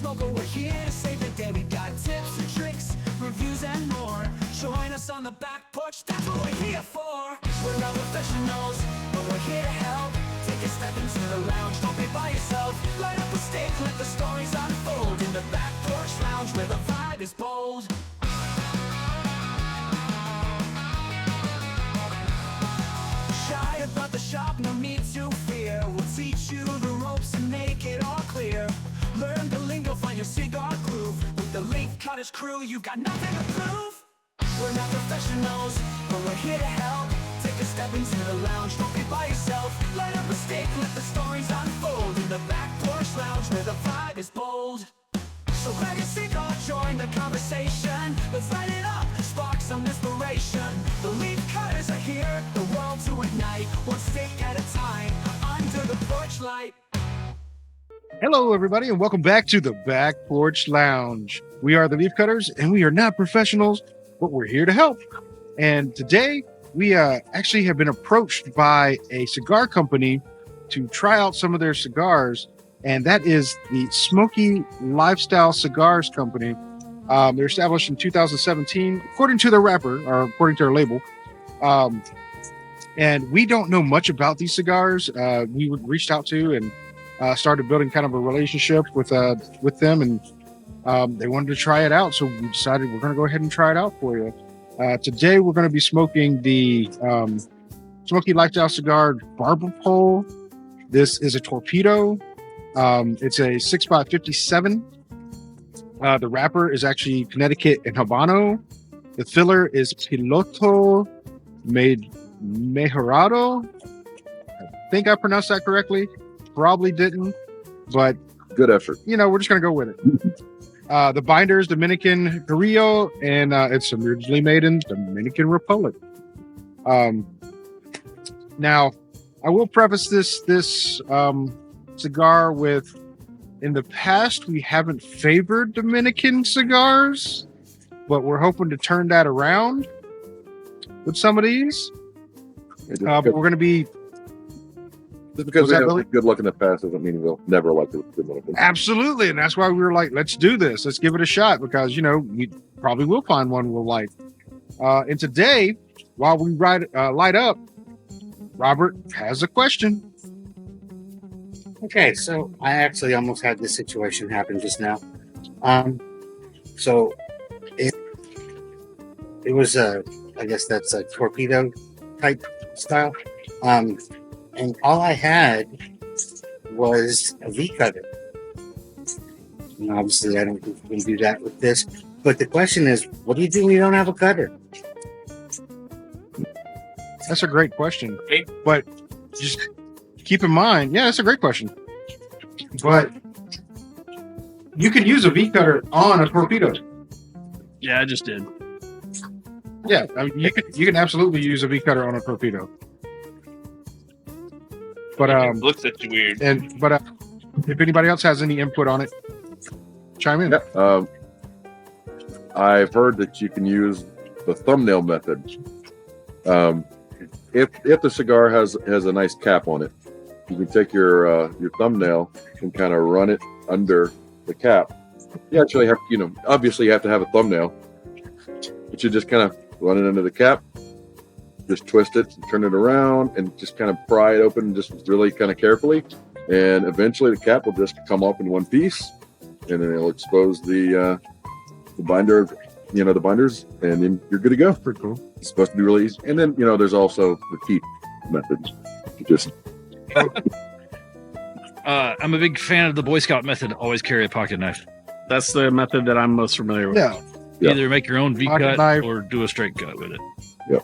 smoker, we're here to save the day. We got tips and tricks, reviews and more. Join us on the back porch, that's what we're here for. We're not professionals, but we're here to help. Take a step into the lounge, don't be by yourself. Light up a stick, let the stories unfold. In the Back Porch Lounge, where the vibe is bold. Shy about the shop, no need to fear. We'll teach you the ropes and make it all clear. Learn the lingo, find your cigar groove. With the Link Cutters crew, you got nothing to prove. We're not professionals, but we're here to help. Take a step into the lounge, don't be by yourself. Light up a stick, let the stories unfold. In the Back Porch Lounge, where the vibe is bold. So grab your cigar, join the conversation. Let's light it up, spark some inspiration. The Leaf Cutters are here, the world to ignite. One stick at a time, under the porch light. Hello, everybody, and welcome back to the Back Porch Lounge. We are the Leaf Cutters, and we are not professionals, but we're here to help. And today, we actually have been approached by a cigar company to try out some of their cigars, and that is the Smokey Lifestyle Cigars Company. They're established in 2017, according to their wrapper, or according to their label. And we don't know much about these cigars. We reached out to and started building kind of a relationship with them, and they wanted to try it out. So we decided we're going to go ahead and try it out for you. Today, we're going to be smoking the Smokey Lifestyle Cigar Barber Pole. This is a torpedo. It's a 6x57. The wrapper is actually Connecticut and Habano. The filler is Piloto Mejorado. I think I pronounced that correctly. Probably didn't, but good effort. You know, we're just going to go with it. The binder is Dominican Carrillo, and it's originally made in Dominican Republic. Now, I will preface this cigar with, in the past, we haven't favored Dominican cigars, but we're hoping to turn that around with some of these. But we're going to be... Just because we have good luck in the past doesn't mean we'll never like the good luck. Absolutely, and that's why we were like, let's do this. Let's give it a shot, because, you know, we probably will find one we'll like. And today, while we light up, Robert has a question. Okay, so I actually almost had this situation happen just now. So it was I guess that's a torpedo type style. And all I had was a V cutter. And obviously, I don't think we can do that with this. But the question is, what do you do when you don't have a cutter? That's a great question. But just keep in mind, yeah, that's a great question. But you can use a V cutter on a torpedo. Yeah, I just did. Yeah, I mean, you can absolutely use a V cutter on a torpedo. But it looks at you weird. But if anybody else has any input on it, chime in. Yeah, I've heard that you can use the thumbnail method. If the cigar has a nice cap on it, you can take your thumbnail and kind of run it under the cap. You actually have, obviously you have to have a thumbnail, but you just kind of run it under the cap. Just twist it, turn it around, and just kind of pry it open, just really kind of carefully. And eventually the cap will just come off in one piece, and then it'll expose the binder, the binders, and then you're good to go. Pretty cool. It's supposed to be really easy. And then, there's also the teeth method. You just... I'm a big fan of the Boy Scout method. Always carry a pocket knife. That's the method that I'm most familiar with. Yeah. Either make your own V cut knife, or do a straight cut with it. Yep.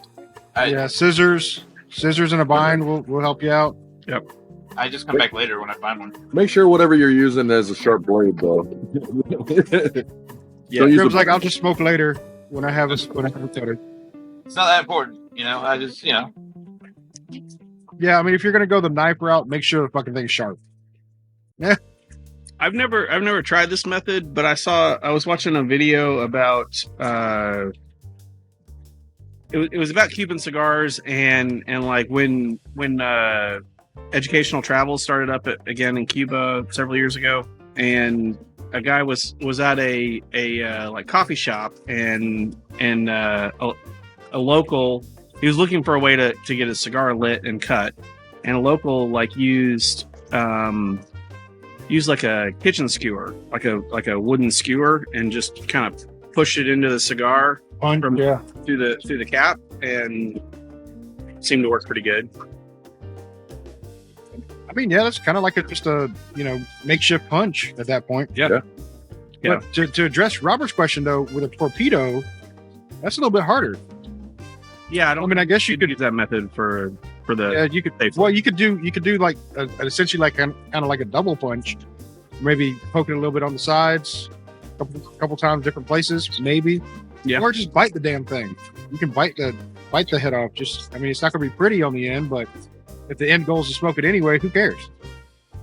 Scissors and a bind will help you out. Yep. I just come back later when I find one. Make sure whatever you're using has a sharp blade, though. Yeah, Gibs like, I'll just smoke later when I have a cutter. It's not that important, I just, Yeah, I mean, if you're gonna go the knife route, make sure the fucking thing's sharp. Yeah. I've never tried this method, but I was watching a video about it was about Cuban cigars and like when educational travel started up again in Cuba several years ago. and a guy was at a like coffee shop, and a local. He was looking for a way to get a cigar lit and cut, and a local like used like a kitchen skewer, like a wooden skewer, and just kind of push it into the cigar through the cap, and seemed to work pretty good. I mean, yeah, that's kind of like just a makeshift punch at that point. Yeah. But to address Robert's question though, with a torpedo, that's a little bit harder. Yeah, I guess you could use that method for the. Yeah, you could. Well, you could do like essentially like kind of like a double punch, maybe poking a little bit on the sides, couple times, different places, maybe. Yeah. Or just bite the damn thing. You can bite the head off. Just, I mean, it's not going to be pretty on the end, but if the end goal is to smoke it anyway, who cares?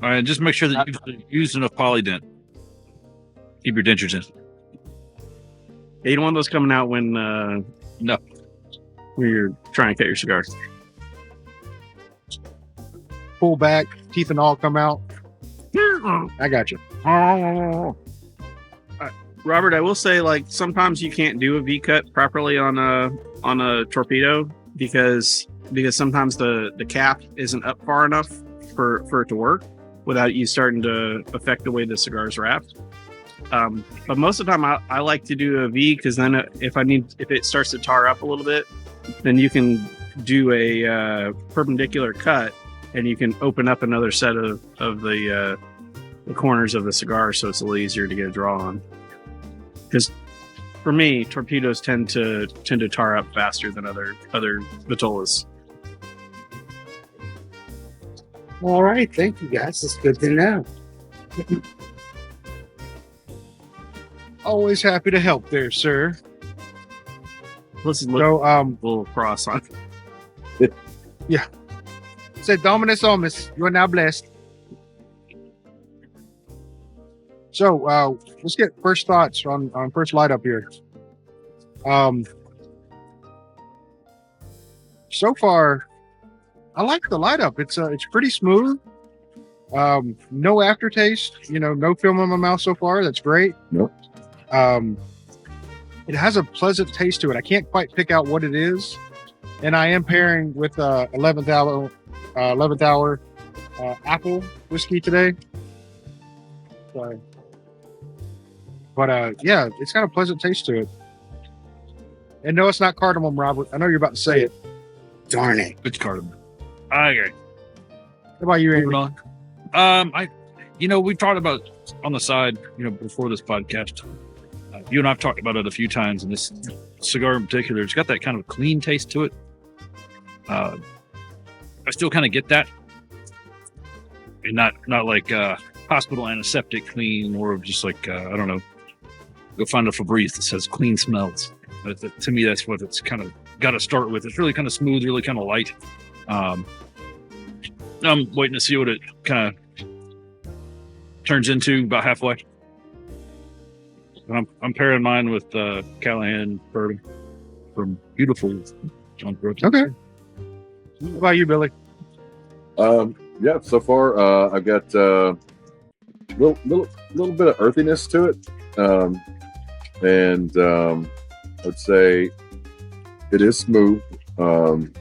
All right, just make sure that you use enough polydent. Keep your dentures in. Yeah, you don't want those coming out when you're trying to cut your cigars. Pull back, teeth and all come out. I got you. Robert, I will say, like, sometimes you can't do a V cut properly on a torpedo because sometimes the cap isn't up far enough for it to work without you starting to affect the way the cigar is wrapped. But most of the time, I like to do a V because then if it starts to tar up a little bit, then you can do a perpendicular cut, and you can open up another set of the corners of the cigar, so it's a little easier to get a draw on. Because for me, torpedoes tend to tar up faster than other vitolas. All right, thank you guys. It's good to know. Always happy to help there, sir. Let's look So, little cross on. say Dominus Omus, you are now blessed. So, let's get first thoughts on first light up here. So far, I like the light up. It's pretty smooth. No aftertaste. No film in my mouth so far. That's great. Nope. It has a pleasant taste to it. I can't quite pick out what it is, and I am pairing with 11th hour apple whiskey today. So, but yeah, it's got a pleasant taste to it. And no, it's not cardamom, Robert. I know you're about to say it. Darn it. It's cardamom. I agree. How about you, Moving Andy? on. We've talked about on the side, before this podcast. You and I've talked about it a few times, and this cigar in particular, it's got that kind of clean taste to it. I still kind of get that, and not like hospital antiseptic clean, or just like I don't know. Go find a Febreze that says clean smells. To me, that's what it's kind of got to start with. It's really kind of smooth, really kind of light. I'm waiting to see what it kind of turns into about halfway. I'm pairing mine with Callahan bourbon from beautiful John Brooks. Okay. How about you, Billy? Yeah, so far I've got little bit of earthiness to it, and I would say it is smooth. Kind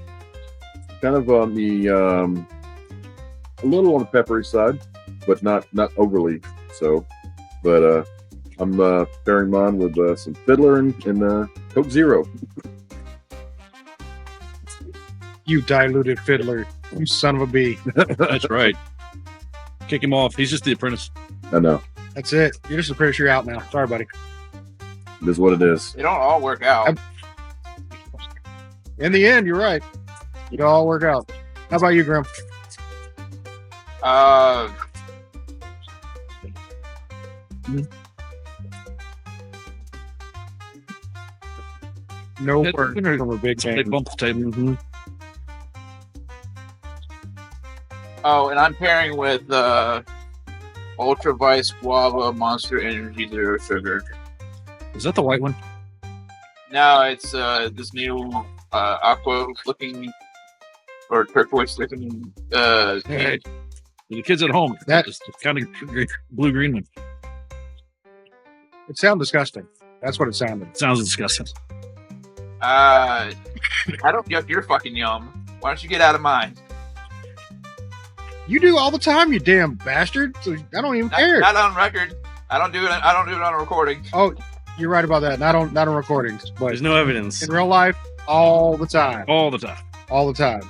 of on the a little on the peppery side, but not overly so. But I'm pairing mine with some Fiddler and Coke Zero. You diluted fiddler. You son of a bee. That's right. Kick him off. He's just the apprentice. I know. That's it. You're just a pretty sure you're out now. Sorry, buddy. It is what it is. They don't all work out. In the end, you're right. It'll all work out. How about you, Grim? No It- word from a big They fan. bump the table. Mm-hmm. Oh, and I'm pairing with Ultra Vice Guava Monster Energy Zero Sugar. Is that the white one? No, it's this new aqua looking or turquoise looking Hey. The kids at home, That- that's kind of blue green one. It sounded disgusting. That's what it sounded. Sounds disgusting. I don't yuck your fucking yum. Why don't you get out of mine? You do all the time, you damn bastard. So I don't even care. Not on record. I don't do it on a recording. Oh, you're right about that. Not on recordings, but There's no evidence. in real life, all the time. All the time. All the time.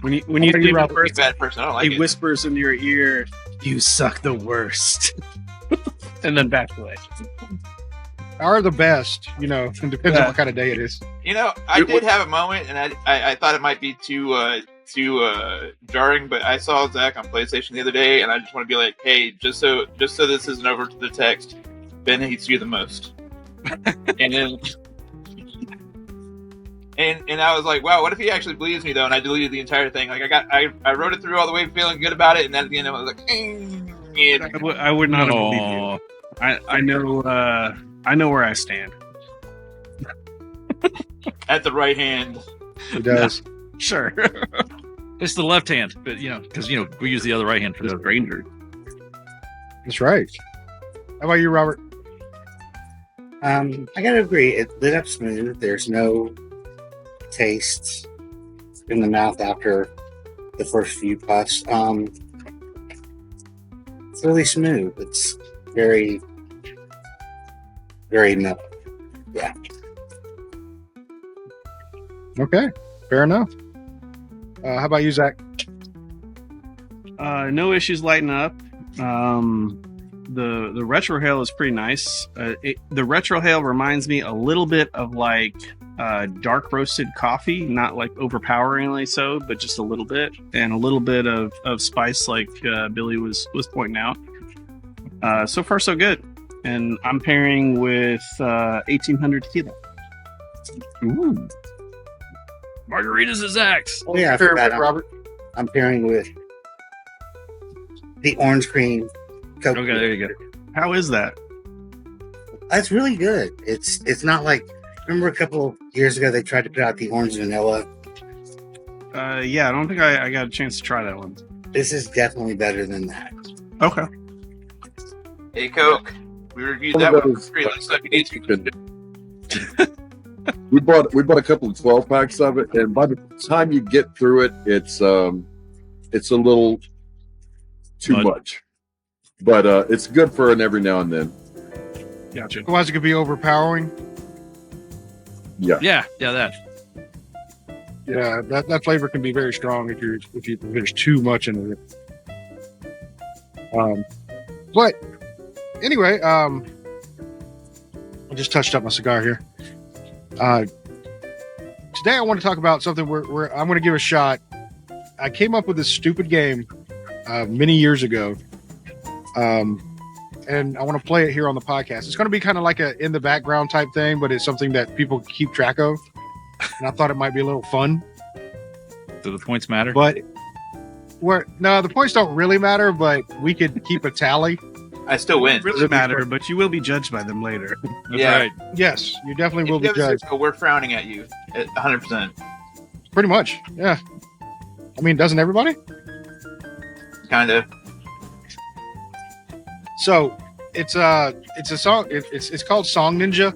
When you How about you, do Robert? You're a first, bad person. I don't like he it. whispers into your ear, "You suck the worst," and then back away. Are the best, you know, it depends on what kind of day it is. You know, I did have a moment, and I thought it might be too jarring, but I saw Zach on PlayStation the other day, and I just want to be like, hey, just so this isn't over to the text, Ben hates you the most. And then, and I was like, wow, what if he actually believes me though? And I deleted the entire thing. Like I wrote it through all the way, feeling good about it, and then at the end I was like, yeah. I would not have believed you. Oh, I know where I stand. At the right hand. It does. Sure. it's the left hand, but because we use the other right hand for this. Stranger. That's right. How about you, Robert? I gotta agree. It lit up smooth. There's no taste in the mouth after the first few puffs. It's really smooth. It's very, very mellow. Yeah. Okay, fair enough. How about you, Zach? No issues lighting up. The retro hail is pretty nice. The retro hail reminds me a little bit of like dark roasted coffee, not like overpoweringly so, but just a little bit, and a little bit of spice, like Billy was pointing out. So far, so good. And I'm pairing with 1800 tequila. Ooh. Margaritas is Zach's. Oh yeah, I Fair forgot. enough, Robert. I'm pairing with the orange cream Coke. Okay, there you go. How is that? That's really good. It's not like, remember a couple years ago they tried to put out the orange vanilla. Yeah, I don't think I got a chance to try that one. This is definitely better than that. Okay. Hey, Coke. We reviewed that one for free. Let's look at each. We bought a couple of 12 packs of it, and by the time you get through it, it's a little too much. But it's good for an every now and then. Gotcha. Otherwise, it could be overpowering. Yeah. Yeah, that. Yeah, that flavor can be very strong if there's too much in it. But anyway, I just touched up my cigar here. Today I want to talk about something where I'm going to give a shot. I came up with this stupid game many years ago, and I want to play it here on the podcast. It's going to be kind of like a in the background type thing, but it's something that people keep track of, and I thought it might be a little fun. Do the points matter? But the points don't really matter, but we could keep a tally. I still win. Really matter, but you will be judged by them later. That's yeah. right. Yes, you definitely will If be you have a judged. 6-0, we're frowning at you at 100%. Pretty much, yeah. I mean, doesn't everybody? Kind of. So it's a song. It's called Song Ninja,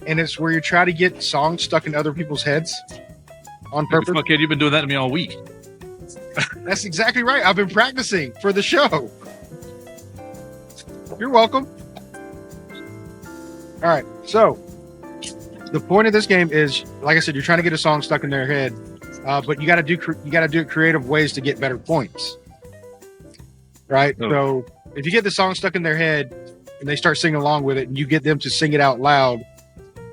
and it's where you try to get songs stuck in other people's heads on purpose. Okay, you've been doing that to me all week. That's exactly right. I've been practicing for the show. You're welcome. All right. So the point of this game is, like I said, you're trying to get a song stuck in their head, but you got to do it creative ways to get better points. Right. Oh. So if you get the song stuck in their head and they start singing along with it, and you get them to sing it out loud,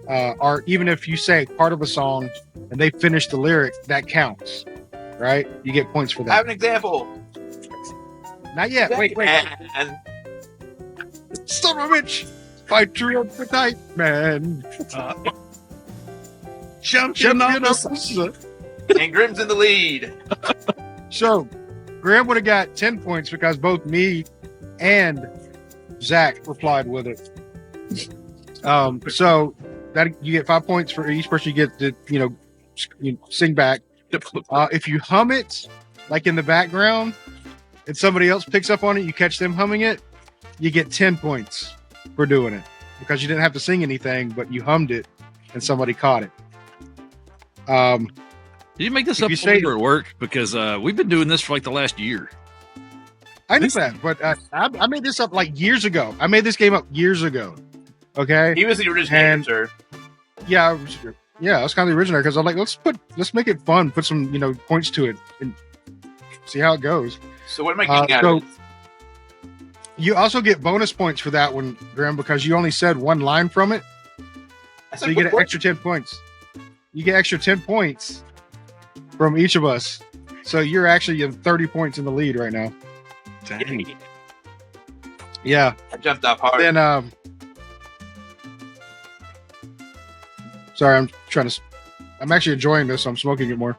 or even if you say part of a song and they finish the lyric, that counts. Right? You get points for I have that. an example. Not yet. Wait. And Son of a bitch! Fight your up the night, man. Champion of the and Grimm's in the lead. So, Graham would have got 10 points because both me and Zach replied with it. So that you get 5 points for each person you get to, sing back. If you hum it like in the background, and somebody else picks up on it, you catch them humming it, you get 10 points for doing it because you didn't have to sing anything, but you hummed it and somebody caught it. Did you make this If up you say- over at work? Because we've been doing this for like the last year. I knew that, but I made this up like years ago. I made this game up years ago. Okay. He was the originator, And- sir. Yeah, I was kind of the originator because I'm like, let's make it fun, put some points to it, and see how it goes. So what am I getting out so of this? you also get bonus points for that one, Graham, because you only said one line from it, I so said, you get an what- extra 10 points. You get extra 10 points from each of us, so you're actually in 30 points in the lead right now. Dang. Yeah. I jumped off hard. Then sorry, I'm actually enjoying this, so I'm smoking it more.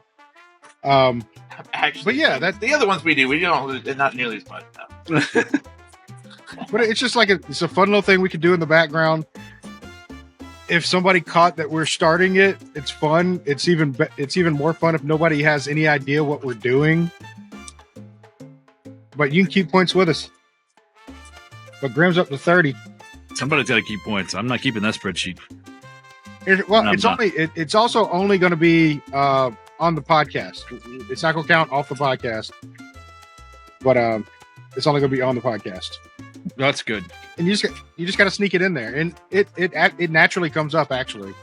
Actually, but yeah, that the other ones we don't, not nearly as much. No. but it's just like it's a fun little thing we could do in the background. If somebody caught that we're starting it, it's fun. It's even more fun if nobody has any idea what we're doing. But you can keep points with us. But Graham's up to 30. Somebody's got to keep points. I'm not keeping that spreadsheet. Well, No, it's I'm not. it's also only going to be on the podcast. It's not going to count off the podcast, but it's only going to be on the podcast. That's good. And you just got to sneak it in there, and it naturally comes up actually.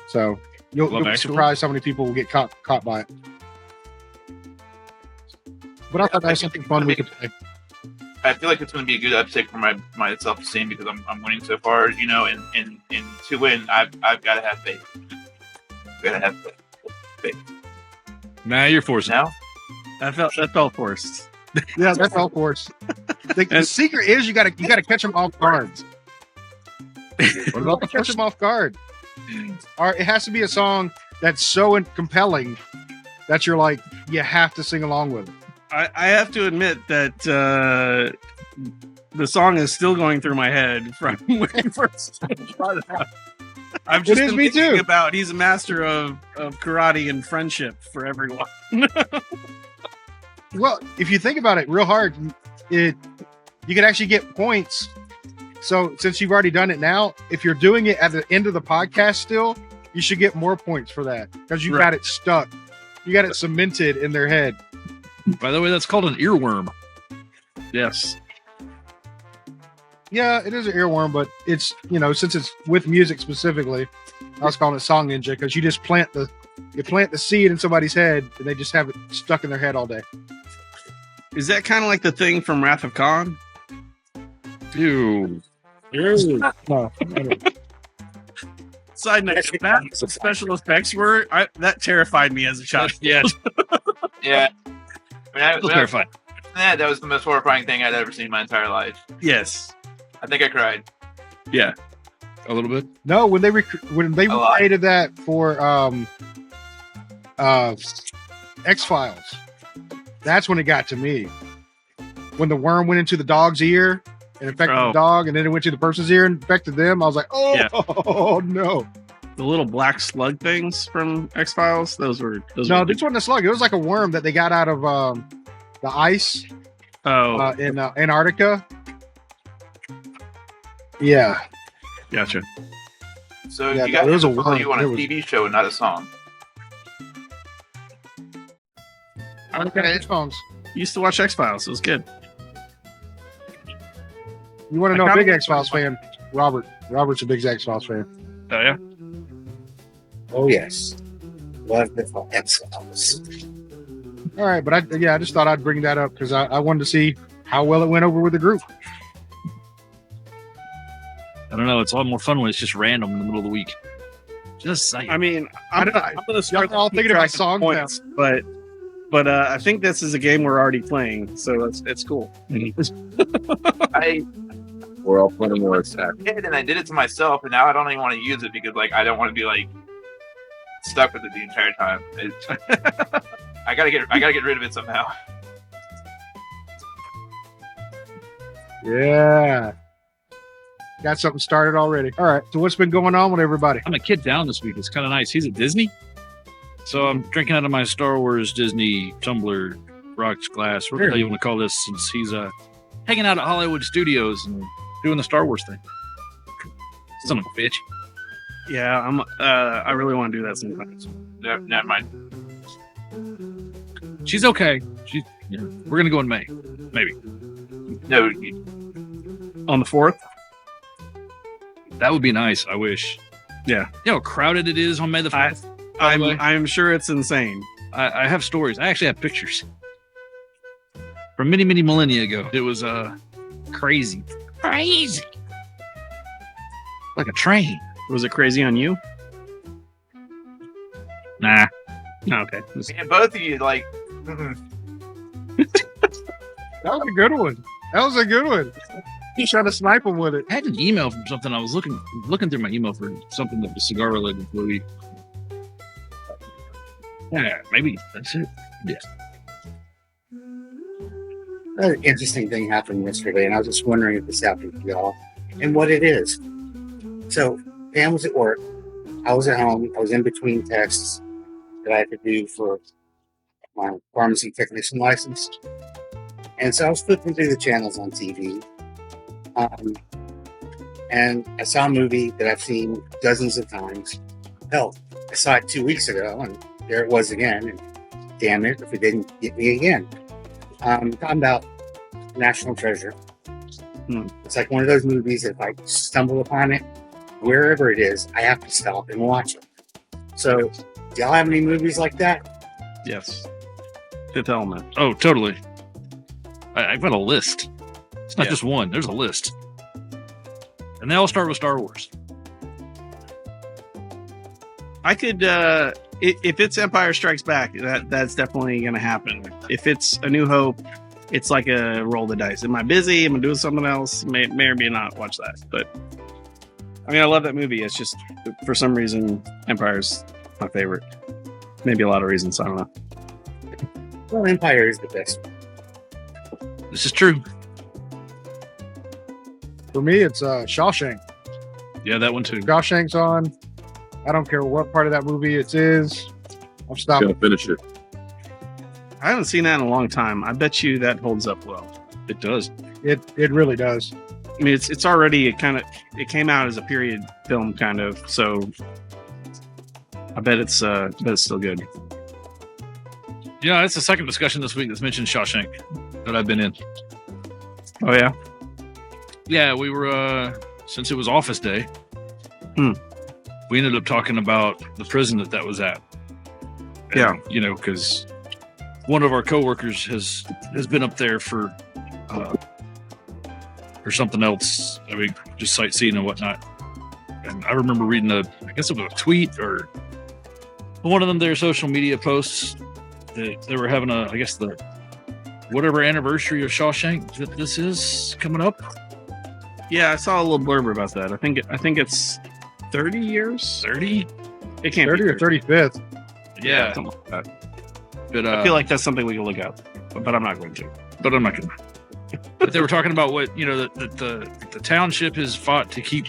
So you'll be Actually? surprised how many people will get caught by it. But I thought that was something fun we could play. I feel like it's going to be a good uptick for my self-esteem because I'm winning so far, and to win, I've got to have faith. Got to have faith. Nah, you're forcing. Now, That felt forced. Yeah, that's all for us. The secret is you got to catch them off guard. What about the Catch first? them off guard. Or it has to be a song that's so compelling that you're like you have to sing along with it. I have to admit that the song is still going through my head from when you first brought it up. I've just It is been me thinking too. about he's a master of karate and friendship for everyone. Well, if you think about it real hard, you can actually get points. So since you've already done it now, if you're doing it at the end of the podcast still, you should get more points for that because you Right. got it stuck. You got it cemented in their head. By the way, that's called an earworm. Yes. Yeah, it is an earworm, but it's since it's with music specifically, I was calling it Song Ninja because you just plant the seed in somebody's head and they just have it stuck in their head all day. Is that kind of like the thing from Wrath of Khan? Ew. No, Side note, that special effects were that terrified me as a child. Yes. yeah. Still terrifying. That was the most horrifying thing I'd ever seen in my entire life. Yes. I think I cried. Yeah. A little bit. no. When they A lot. recreated that for X-Files, that's when it got to me. When the worm went into the dog's ear and infected Oh. the dog, and then it went to the person's ear and infected them, I was like, oh, Yeah. no. The little black slug things from X-Files, those were No, this wasn't a slug. It was like a worm that they got out of the ice in Antarctica. Yeah. Gotcha. So Yeah, you got it was a to worm. you on It a was- TV show and not a song. Okay, headphones. Used to watch X-Files. It was good. You want to I know a kinda- big X-Files fan? Robert. Robert's a big X-Files fan. Oh yeah. Oh yes, love the X-Files. All right, but I just thought I'd bring that up because I wanted to see how well it went over with the group. I don't know. It's a lot more fun when it's just random in the middle of the week. Just saying. I mean, I I'm don't know. going to start Y'all all keeping thinking about track of songs points, but I think this is a game we're already playing, so it's cool. I We're all playing more attack. did, and I did it to myself, and now I don't even want to use it because I don't want to be stuck with it the entire time. I gotta get rid of it somehow. Yeah. Got something started already. All right. So what's been going on with everybody? I'm a kid down this week. It's kind of nice. He's at Disney. So I'm drinking out of my Star Wars Disney tumbler, rocks glass, what the hell you want to call this, since he's hanging out at Hollywood Studios and doing the Star Wars thing. Son of a bitch. Yeah, I really want to do that sometimes. No, never mind. She's okay. We're gonna go in May, maybe. No, On the 4th? That would be nice. I wish. Yeah. You know how crowded it is on May the 4th? by the way? I'm sure it's insane. I have stories. I actually have pictures from many, many millennia ago. It was crazy. Crazy. Like a train. Was it crazy on you? Nah. No, okay. and both of you like. That was a good one. That was a good one. He's trying to snipe him with it. I had an email from something. I was looking through my email for something that was cigar related movie. Yeah, maybe that's it. Yeah. An interesting thing happened yesterday, and I was just wondering if this happened to y'all and what it is. So, Pam was at work. I was at home. I was in between tests that I had to do for my pharmacy technician license. And so I was flipping through the channels on TV. And I saw a movie that I've seen dozens of times. Hell, I saw it 2 weeks ago, and there it was again. And damn it, if it didn't get me again. Talking about National Treasure. It's like one of those movies that if I stumble upon it, wherever it is, I have to stop and watch it. So, do y'all have any movies like that? Yes. Fifth Element. Oh, totally. I've got a list. It's not Yeah. just one. There's a list. And they all start with Star Wars. I could, if it's Empire Strikes Back, that's definitely going to happen. If it's A New Hope, it's like a roll the dice. Am I busy? Am I doing something else? May or may not watch that. But I mean, I love that movie. It's just for some reason, Empire's my favorite. Maybe a lot of reasons. I don't know. Well, Empire is the best. This is true. For me, it's Shawshank. Yeah, that one too. Shawshank's on. I don't care what part of that movie it is. I'm stopping. Gonna finish it. I haven't seen that in a long time. I bet you that holds up well. It does. It really does. I mean, it's already it came out as a period film kind of, so I bet it's still good. Yeah, it's the second discussion this week that's mentioned Shawshank that I've been in. Oh yeah. Yeah, we were since it was office day. We ended up talking about the prison that was at. And, Yeah. you know, because one of our coworkers has been up there for something else. I mean, just sightseeing and whatnot. And I remember reading I guess it was a tweet or one of them their social media posts that they were having I guess the whatever anniversary of Shawshank that this is coming up. Yeah, I saw a little blurb about that. I think it's 30 years. 30? It can't 30 be or 35th. Yeah. something like that. But I feel like that's something we can look up, but I'm not going to. but I'm not gonna. But they were talking about what the township has fought to keep,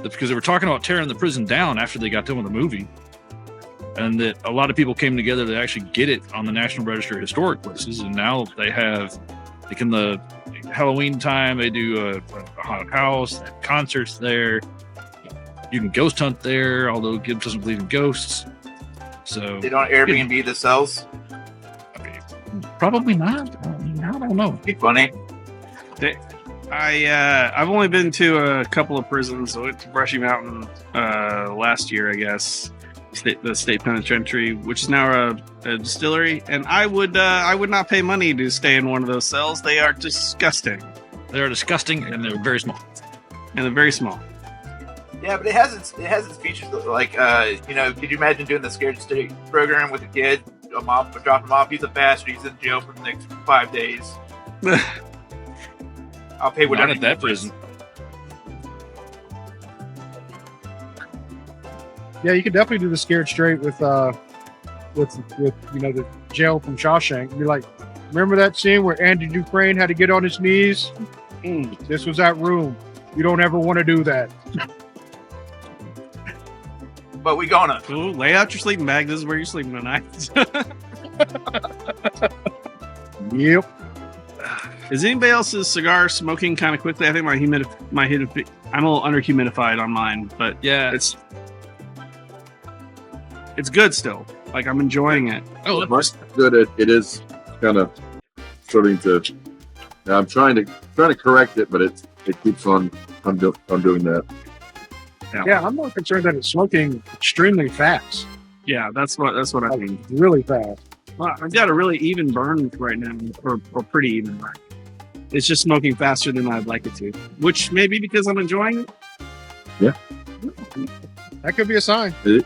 because they were talking about tearing the prison down after they got done with the movie, and that a lot of people came together to actually get it on the National Register of Historic Places, and now they have, like in the Halloween time, they do a haunted house, they have concerts there. You can ghost hunt there, although Gibs doesn't believe in ghosts. So They don't Airbnb the cells. probably not. I don't know. Be funny. I've only been to a couple of prisons. I went to Brushy Mountain last year, I guess. The state penitentiary, which is now a distillery, and I would not pay money to stay in one of those cells. They are disgusting, They are disgusting and they're very small. and they're very small. Yeah, but it has its features. Like, could you imagine doing the Scared Straight program with a kid? A mom would drop him off. He's a bastard. He's in jail for the next 5 days. I'll pay whatever. Not at that prison. Yeah, you could definitely do the Scared Straight with the jail from Shawshank. Be like, remember that scene where Andy Dufresne had to get on his knees? This was that room. You don't ever want to do that. but we gonna. Ooh, lay out your sleeping bag. This is where you're sleeping tonight. Yep. Is anybody else's cigar smoking kind of quickly? I think I'm a little under humidified on mine, but Yeah. it's good still. Like I'm enjoying it. Oh, Mine's good. It is kind of starting to. I'm trying to correct it, but it keeps on. I'm doing that. Yeah, I'm more concerned that it's smoking extremely fast. Yeah, that's what I Like, mean. really fast. Well, I've got a really even burn right now, or pretty even burn. It's just smoking faster than I'd like it to, which may be because I'm enjoying it. That could be a sign. It's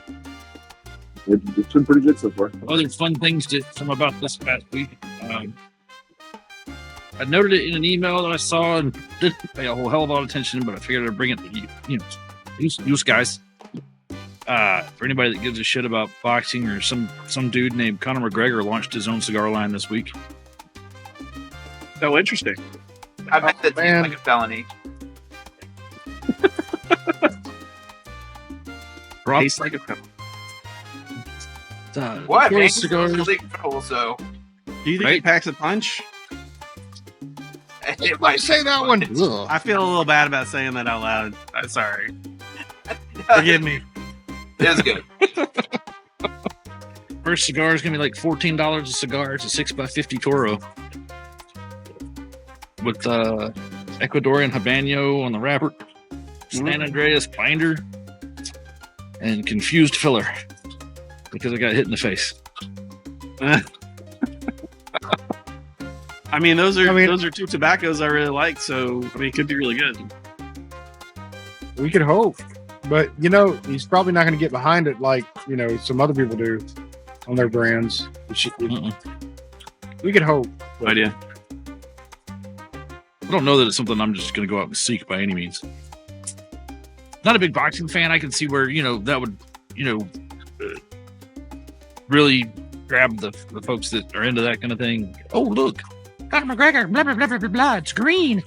been pretty good so far. other fun things to come about this past week. I noted it in an email that I saw and didn't pay a whole hell of a lot of attention, but I figured I'd bring it to you guys. For anybody that gives a shit about boxing, or some dude named Conor McGregor launched his own cigar line this week. Oh, interesting. I bet that man. seems like a felony. Tastes like a pepper. What? Man, Cigars. cigars. Illegal control, so Do you think Right? it packs a punch? it might Say that one. I feel a little bad about saying that out loud. I'm sorry. Forgive me. It's good. First cigar is gonna be like $14 a cigar. It's a 6x50 Toro with Ecuadorian Habano on the wrapper, San Andreas binder, and confused filler because I got hit in the face. I mean, those are two tobaccos I really like, so I mean, it could be really good. We could hope. But, he's probably not going to get behind it like, some other people do on their brands. We could hope. No idea. I don't know that it's something I'm just going to go out and seek by any means. Not a big boxing fan. I can see where, that would, really grab the folks that are into that kind of thing. Oh, look, Conor McGregor, blah, blah, blah, blah, blah, blah. It's green.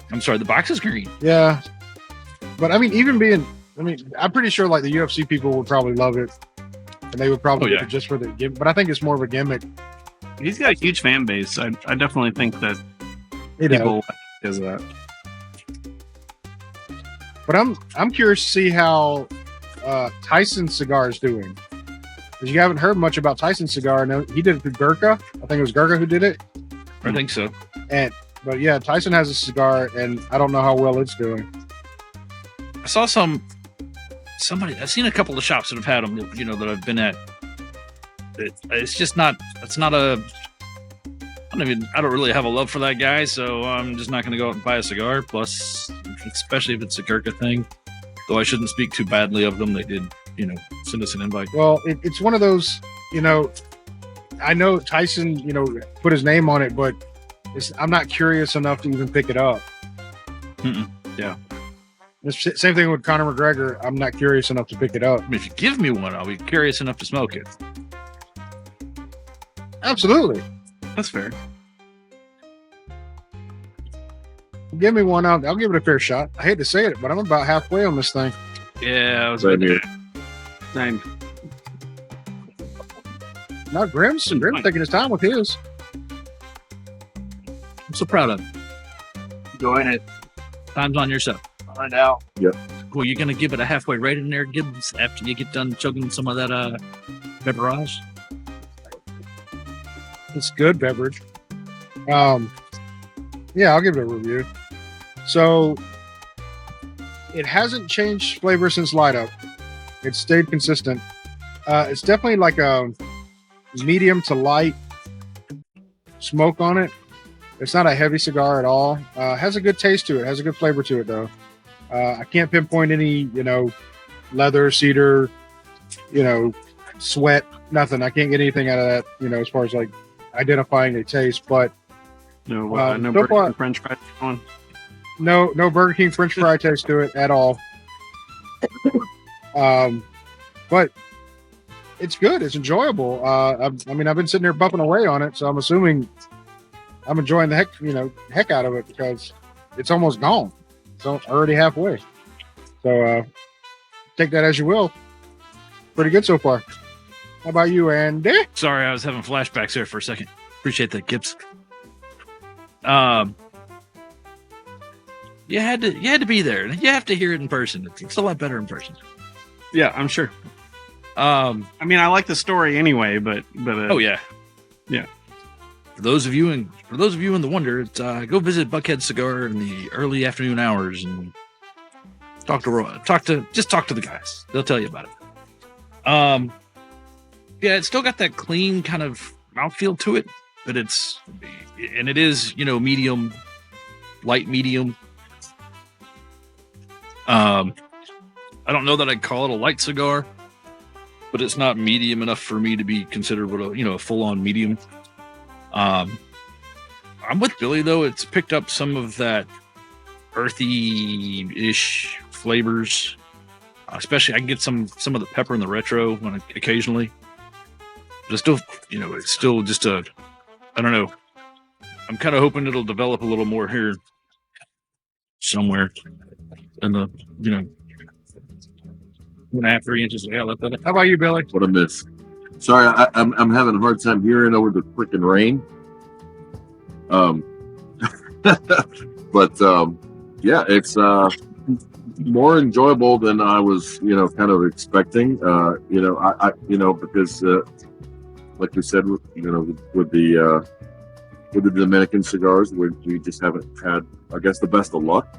I'm sorry, the box is green. Yeah. But, I'm pretty sure like the UFC people would probably love it. And they would probably get it just for the gimmick. But I think it's more of a gimmick. He's got a huge fan base. I definitely think that You know. people because of that. But I'm curious to see how Tyson Cigar is doing. Because you haven't heard much about Tyson Cigar. No, he did it through Gurkha. I think it was Gurkha who did it. I think so. But yeah, Tyson has a cigar, and I don't know how well it's doing. I saw somebody. I've seen a couple of shops that have had them. That I've been at. It's just not. It's not a. I don't really have a love for that guy, so I'm just not going to go out and buy a cigar. Plus, especially if it's a Gurkha thing. Though I shouldn't speak too badly of them. They did, send us an invite. Well, it's one of those. I know Tyson. Put his name on it, but I'm not curious enough to even pick it up. Yeah. The same thing with Conor McGregor. I'm not curious enough to pick it up. I mean, if you give me one, I'll be curious enough to smoke it. Absolutely. That's fair. Give me one. I'll give it a fair shot. I hate to say it, but I'm about halfway on this thing. Yeah, I was Same here. Same. Now Grim's taking his time with his. I'm so proud of you. Enjoying it. Time's on yourself. Right now. Well, you're gonna give it a halfway rating there, Gibs, after you get done chugging some of that beverage. It's good beverage. Yeah, I'll give it a review. So it hasn't changed flavor since light up. It's stayed consistent. It's definitely like a medium to light smoke on it. It's not a heavy cigar at all. Has a good taste to it. Has a good flavor to it though. I can't pinpoint any, leather, cedar, sweat, nothing. I can't get anything out of that, as far as like identifying a taste, but No, so no Burger far- King French fries on. no Burger King French fry taste to it at all. But it's good. It's enjoyable. I've been sitting there bumping away on it, so I'm assuming I'm enjoying the heck out of it because it's almost gone. It's already halfway. So take that as you will. Pretty good so far. How about you, Andy? Sorry, I was having flashbacks there for a second. Appreciate that, Gibs. You had to be there. You have to hear it in person. It's a lot better in person. Yeah, I'm sure. I mean, I like the story anyway, but oh yeah. For those of you in the wonder, it's, go visit Buckhead Cigar in the early afternoon hours and talk to the guys. They'll tell you about it. Yeah, it's still got that clean kind of mouthfeel to it, but it is, medium, light medium. I don't know that I'd call it a light cigar, but it's not medium enough for me to be considered a full-on medium. I'm with Billy though. It's picked up some of that earthy-ish flavors. Especially, I can get some of the pepper in the retro occasionally. But it's still just I don't know. I'm kind of hoping it'll develop a little more here somewhere in the 2.5, 3 inches. Yeah, how about you, Billy? What a miss. Sorry, I'm having a hard time hearing over the freaking rain. But yeah, it's more enjoyable than I was, kind of expecting. Because like we said, with the Dominican cigars, we just haven't had, I guess, the best of luck.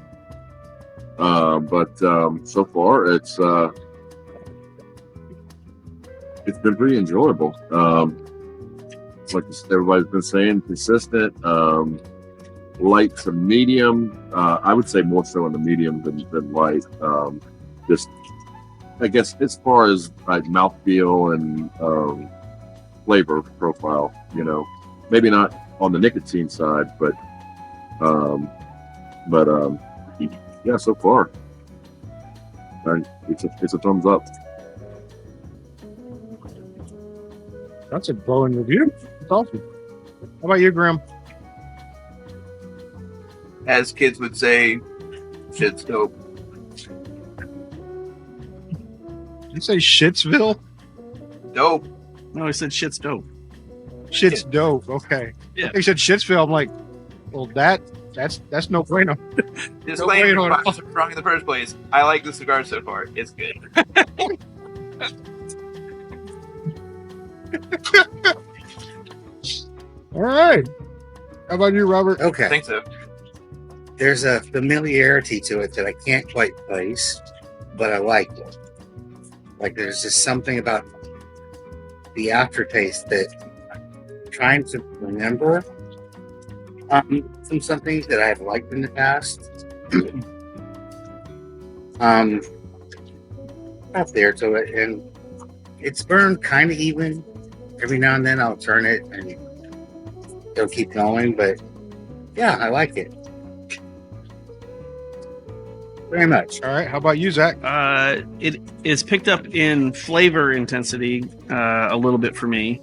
But so far, it's been pretty enjoyable. Like everybody's been saying, consistent, light to medium. I would say more so in the medium than light. Just, I guess, as far as like mouthfeel and flavor profile, maybe not on the nicotine side, but yeah, so far, it's a thumbs up. That's a glowing review. That's awesome. How about you, Grim? As kids would say, shit's dope. Did you say Shitsville? Dope. No, he said shit's dope. Shit's dope. Okay. Yeah. He said Shitsville. I'm like, well, that's no bueno. Disclaimer, No, wait, why was it wrong in the first place? I like the cigar so far. It's good. All right. How about you, Robert? I Okay. think so. There's a familiarity to it that I can't quite place, but I like it. Like there's just something about the aftertaste that I'm trying to remember from something that I have liked in the past. Up there to it, and it's burned kind of even. Every now and then I'll turn it and it'll keep going, but yeah, I like it very much. All right. How about you, Zach? It is picked up in flavor intensity a little bit for me.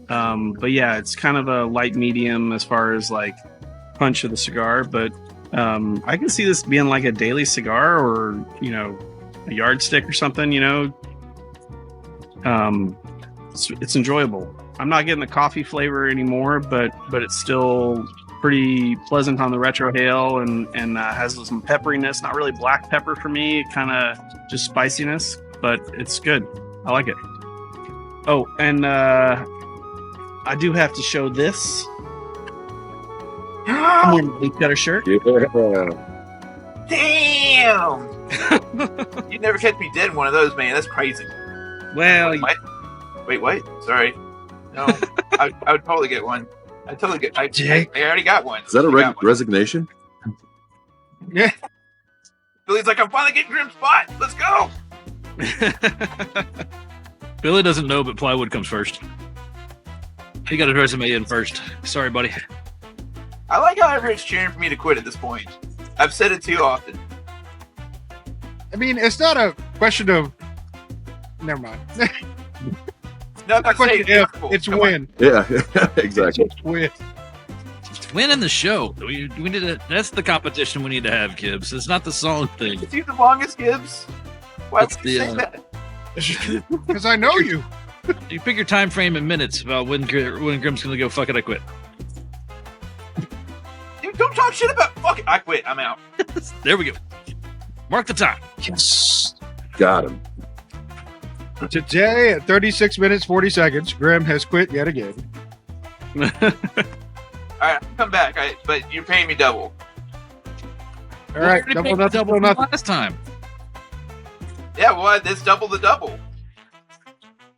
But yeah, it's kind of a light medium as far as like punch of the cigar. But I can see this being like a daily cigar or, a yardstick or something, It's enjoyable. I'm not getting the coffee flavor anymore, but it's still pretty pleasant on the retrohale and has some pepperiness. Not really black pepper for me, kind of just spiciness, but it's good. I like it. Oh, and I do have to show this. I'm wearing a blue cutter shirt. Yeah. Damn! You'd never catch me dead in one of those, man. That's crazy. Well, Wait, what? Sorry. No, I would probably get one. I totally get. I already got one. Is that a I got one. resignation? Yeah. Billy's like, I'm finally getting Grim's spot. Let's go. Billy doesn't know, but plywood comes first. He got his resume in first. Sorry, buddy. I like how everyone's cheering for me to quit at this point. I've said it too often. I mean, it's not a question of. Never mind. No, I'm not saying If, careful. it's Come win. Yeah, exactly. It's win. It's winning the show. We need to. That's the competition we need to have, Gibbs. It's not the song thing. on. Is he the longest, Gibbs? Why That's would you the, say that? Because I know you. You pick your time frame in minutes about when Grim's gonna go. Fuck it, I quit. Dude, don't talk shit about. Fuck it, I quit. I'm out. There we go. Mark the time. Yes. Got him. Today at 36 minutes 40 seconds, Grim has quit yet again. All right, I'll come back. But you're paying me double. All right, double nothing, double nothing. Last time. Yeah, well, it's double the double.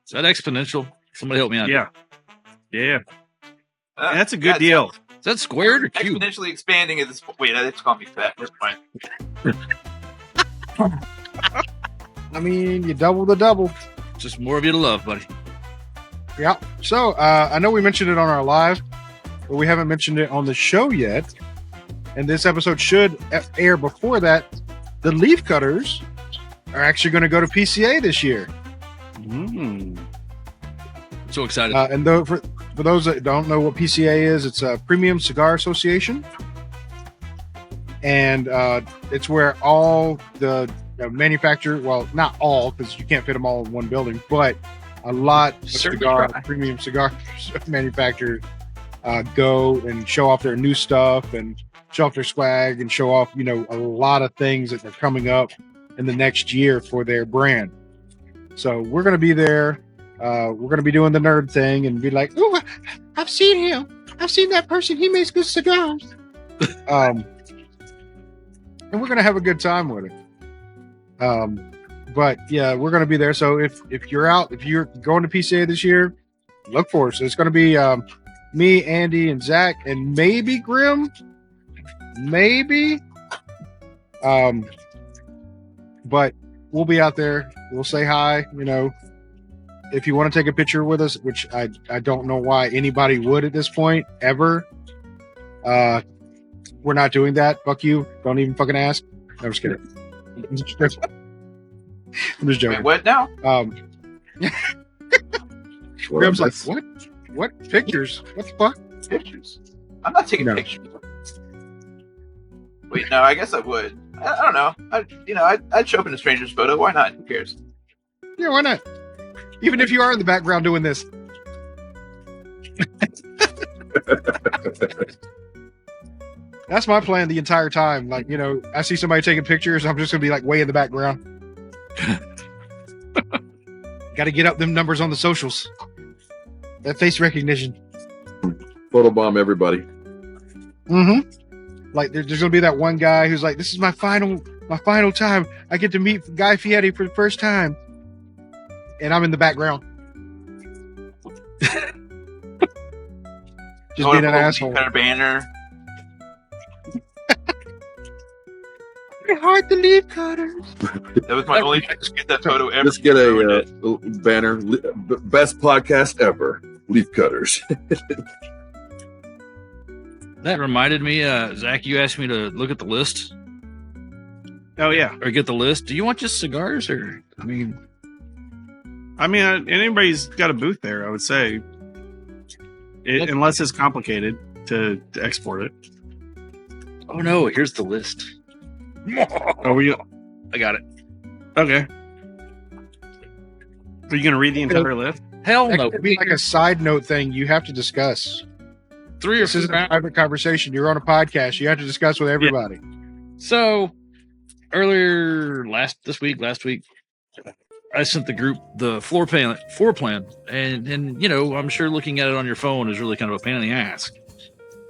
Is that exponential? Somebody help me out. Yeah. Yeah. That's a yeah, good deal. Is that squared or cubed? Exponentially expanding at this point. Wait, that's calling me fat. That's fine. I mean, you double the double. Just more of you to love, buddy. Yeah. So I know we mentioned it on our live, but we haven't mentioned it on the show yet. And this episode should air before that. The Leaf Cutters are actually going to go to PCA this year. So excited. And though for those that don't know what PCA is, it's a Premium Cigar Association, and it's where all the manufacturer, well, not all because you can't fit them all in one building, but a lot of premium cigar manufacturers go and show off their new stuff and show off their swag and show off, a lot of things that are coming up in the next year for their brand. So we're going to be there. We're going to be doing the nerd thing and be like, "Oh, I've seen him. I've seen that person. He makes good cigars." And we're going to have a good time with it. But yeah, we're going to be there. So if you're going to PCA this year, look for us. So it's going to be me, Andy, and Zach, and maybe Grim. Maybe. But we'll be out there. We'll say hi. If you want to take a picture with us, which I don't know why anybody would at this point ever. We're not doing that. Fuck you. Don't even fucking ask. No, I'm just kidding. I'm just joking. Wait, what now? Grim's like, what? What pictures? What the fuck? Pictures? I'm not taking No. pictures. Wait, no, I guess I would. I don't know. I'd show up in a stranger's photo. Why not? Who cares? Yeah, why not? Even if you are in the background doing this. That's my plan the entire time. Like, I see somebody taking pictures, I'm just gonna be like way in the background. Got to get up them numbers on the socials. That face recognition. Photobomb everybody. Mm-hmm. Like there's gonna be that one guy who's like, "This is my final time. I get to meet Guy Fieri for the first time," and I'm in the background, just being an asshole. Better banner. I heart the leaf cutters. That was my only chance to get that photo ever. Let's get a banner. Best podcast ever. Leaf Cutters. That reminded me, Zach, you asked me to look at the list Oh yeah. or get the list. Do you want just cigars or, Anybody's got a booth there, I would say. Unless it's complicated to export it. oh no, here's the list. Oh, I got it. okay. Are you going to read the entire list? Hell That no. could be like a side note thing you have to discuss. 3 or This isn't a 4 private conversation. You're on a podcast. You have to discuss with everybody. So earlier last week, I sent the group the floor plan, and I'm sure looking at it on your phone is really kind of a pain in the ass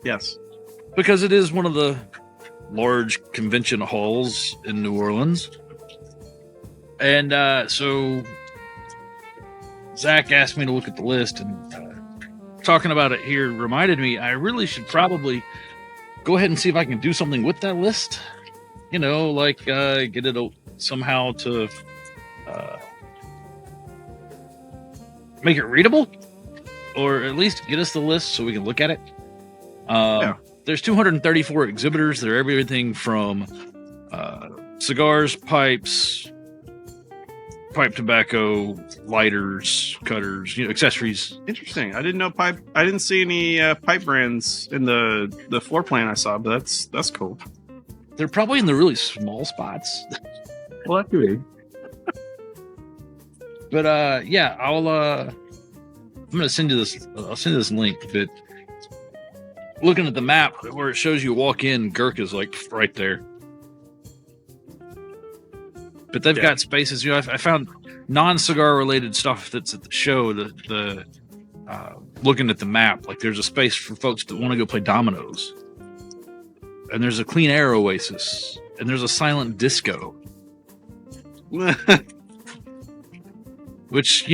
Yes. because it is one of the large convention halls in New Orleans, and so Zach asked me to look at the list, and talking about it here reminded me I really should probably go ahead and see if I can do something with that list. Get it somehow to make it readable, or at least get us the list so we can look at it. There's 234 exhibitors. They're everything from cigars, pipes, pipe tobacco, lighters, cutters, accessories. Interesting. I didn't know pipe. I didn't see any pipe brands in the floor plan I saw, but that's cool. They're probably in the really small spots. Well, that could be. But yeah, I'm gonna send you this. I'll send you this link. But looking at the map where it shows you walk in, Girk is like right there. But they've got spaces. I found non-cigar related stuff that's at the show. The looking at the map, like there's a space for folks that want to go play dominoes, and there's a clean air oasis, and there's a silent disco. Which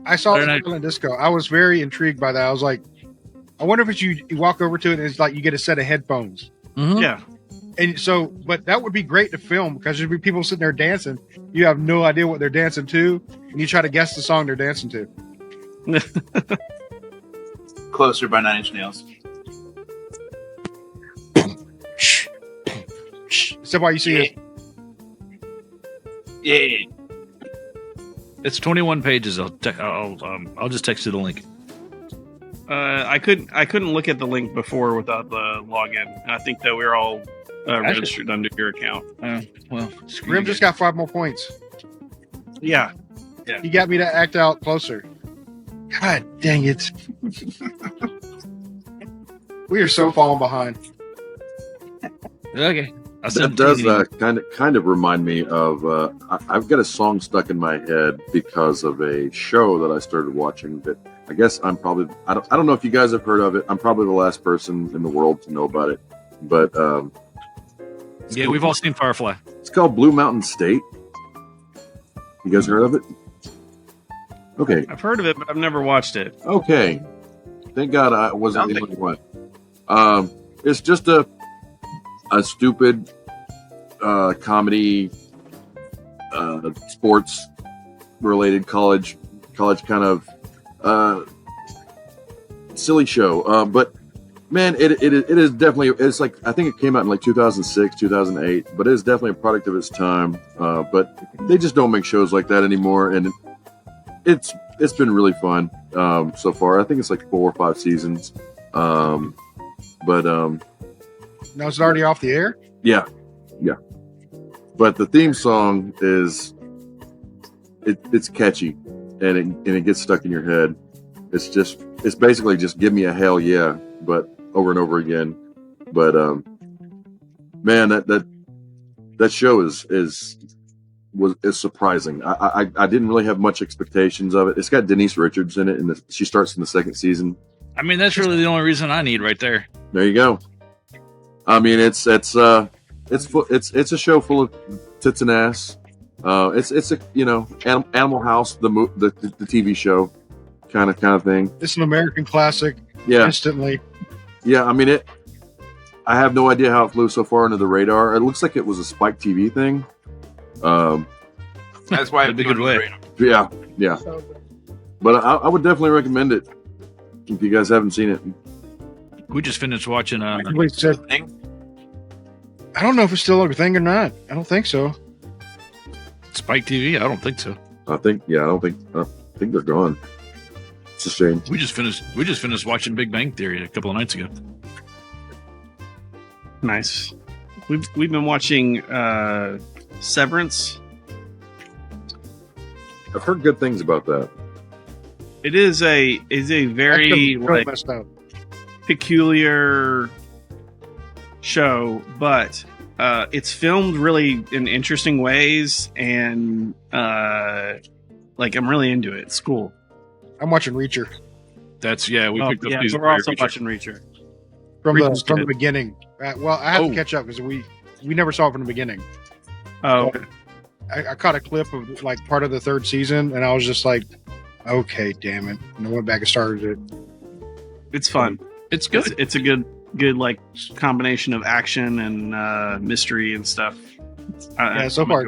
I saw They're the not- silent disco. I was very intrigued by that. I was like, I wonder if it's you walk over to it and it's like you get a set of headphones. Mhm. Yeah. And so, but that would be great to film because there'd be people sitting there dancing. You have no idea what they're dancing to, and you try to guess the song they're dancing to. Closer by 9 Inch Nails. Is that why you see it? Yeah. It's 21 pages. I'll just text you the link. I couldn't look at the link before without the login. I think that we're all registered under your account. Well, Grim just got 5 more points. Yeah. He got me to act out closer. God dang it. We are so falling behind. Okay. That does kind of remind me of I've got a song stuck in my head because of a show that I started watching that I guess I don't know if you guys have heard of it. I'm probably the last person in the world to know about it, but yeah, we've all seen Firefly. it's called Blue Mountain State. You guys heard of it? Okay. I've heard of it, but I've never watched it. Okay. Thank God I wasn't the only one. It's just a stupid comedy, sports related college kind of silly show. But man, it is definitely, it's like, I think it came out in like 2006, 2008, but it is definitely a product of its time. But they just don't make shows like that anymore. And it's been really fun so far. I think it's like 4 or 5 seasons. Now is it already off the air? Yeah. But the theme song is it's catchy and it gets stuck in your head. It's basically just give me a hell yeah, but over and over again. But man, that show is surprising. I didn't really have much expectations of it. It's got Denise Richards in it, and she starts in the 2nd season. I mean, that's really the only reason I need right there. There you go. I mean, it's a show full of tits and ass. It's a Animal House, the TV show, kind of thing. It's an American classic. Yeah, Instantly. yeah. I mean I have no idea how it flew so far under the radar. It looks like it was a Spike TV thing. That's why That'd be a good way. Yeah. But I would definitely recommend it if you guys haven't seen it. We just finished watching. Wait, so, I don't know if it's still a thing or not. I don't think so. Spike TV. I don't think so. I think they're gone. It's a shame. We just finished watching Big Bang Theory a couple of nights ago. Nice. We've been watching Severance. I've heard good things about that. It is a very Really messed up. peculiar show, but it's filmed really in interesting ways, and like I'm really into it. It's cool. I'm watching Reacher We picked up these. We're also watching Reacher. from Reacher's the good. beginning. Well, I have to catch up because we never saw it from the beginning. Oh, okay. I caught a clip of like part of the 3rd season, and I was just like, okay, damn it. And I went back and started it. It's fun. It's good. It's a good like combination of action and mystery and stuff. Yeah, so far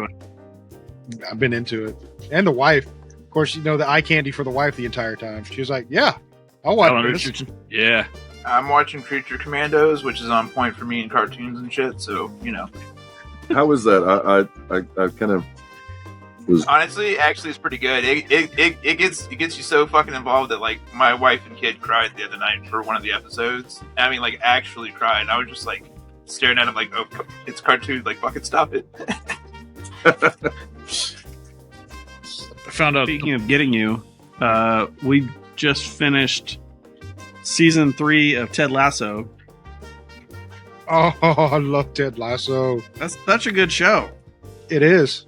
I've been into it. And the wife, of course, the eye candy for the wife the entire time. She was like, yeah, I'll watch this. Yeah. I'm watching Creature Commandos, which is on point for me in cartoons and shit. So How was that? I kind of was. honestly, actually, it's pretty good. It gets you so fucking involved that like my wife and kid cried the other night for one of the episodes. I mean, like actually cried. I was just like staring at him like, oh, it's cartoon. Like fucking stop it. found out. Speaking of getting you, we just finished season 3 of Ted Lasso. Oh, I love Ted Lasso. That's such a good show. It is.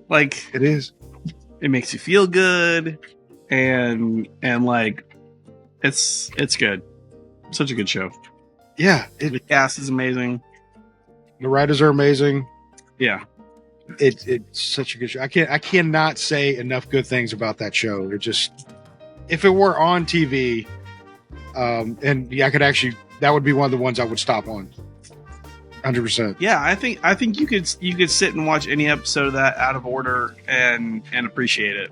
Like, It is. it makes you feel good, and like, it's good. Such a good show. Yeah. The cast is amazing. The writers are amazing. Yeah. It's such a good show. I cannot say enough good things about that show. It just, if it were on TV, and yeah, I could actually, that would be one of the ones I would stop on. 100%. Yeah, I think you could sit and watch any episode of that out of order and appreciate it.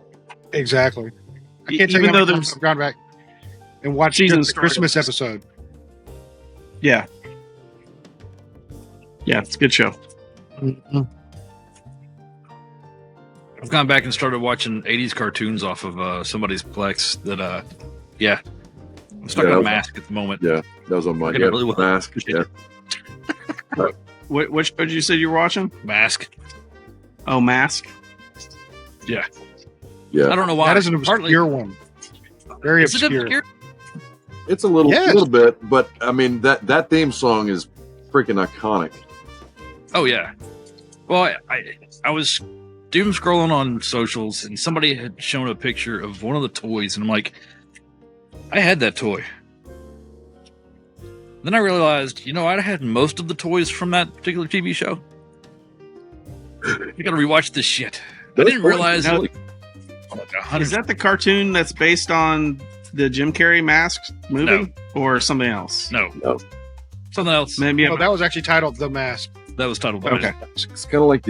Exactly. I can't tell you Even how though many times I've gone back and watched Season just the Christmas episode. Yeah. Yeah, it's a good show. I've gone back and started watching 80s cartoons off of somebody's Plex that, yeah. I'm stuck on Mask at the moment. Yeah, that was on my Get it really well. Mask. Yeah. Which show did you say you were watching? Mask. Oh, Mask. Yeah. I don't know why. That is an obscure one. Very Is it obscure. It's a little, Yes. little bit, but I mean that theme song is freaking iconic. Oh yeah. Well, I was doom scrolling on socials and somebody had shown a picture of one of the toys and I'm like, I had that toy. Then I realized, I had most of the toys from that particular TV show. You gotta rewatch this shit. I didn't realize No, like 100. Is that the cartoon that's based on the Jim Carrey Mask movie, or something else? No. No. Something else. Maybe. Oh, that was actually titled The Mask. That was titled. Okay. It's kind of like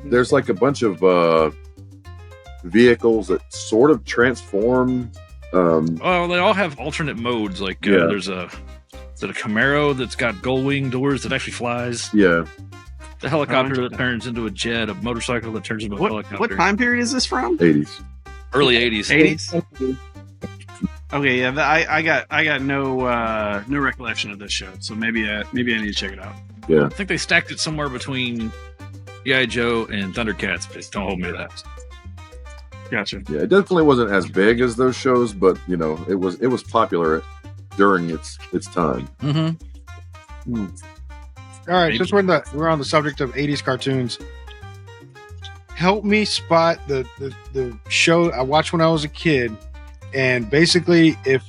there's like a bunch of vehicles that sort of transform. Well, they all have alternate modes. Like Yeah. there's a Camaro that's got gull wing doors that actually flies. Yeah, The helicopter that turns into a jet. A motorcycle that turns into a helicopter. What time period is this from? 80s. Early 80s. 80s. Okay, yeah, I got no recollection of this show, so maybe I need to check it out. Yeah, I think they stacked it somewhere between G.I. Joe and Thundercats, but don't hold me to that. Gotcha. yeah. It definitely wasn't as big as those shows, but it was popular during its time. Mm-hmm. All right, Maybe. since we're on the subject of 80s cartoons, help me spot the show I watched when I was a kid, and basically if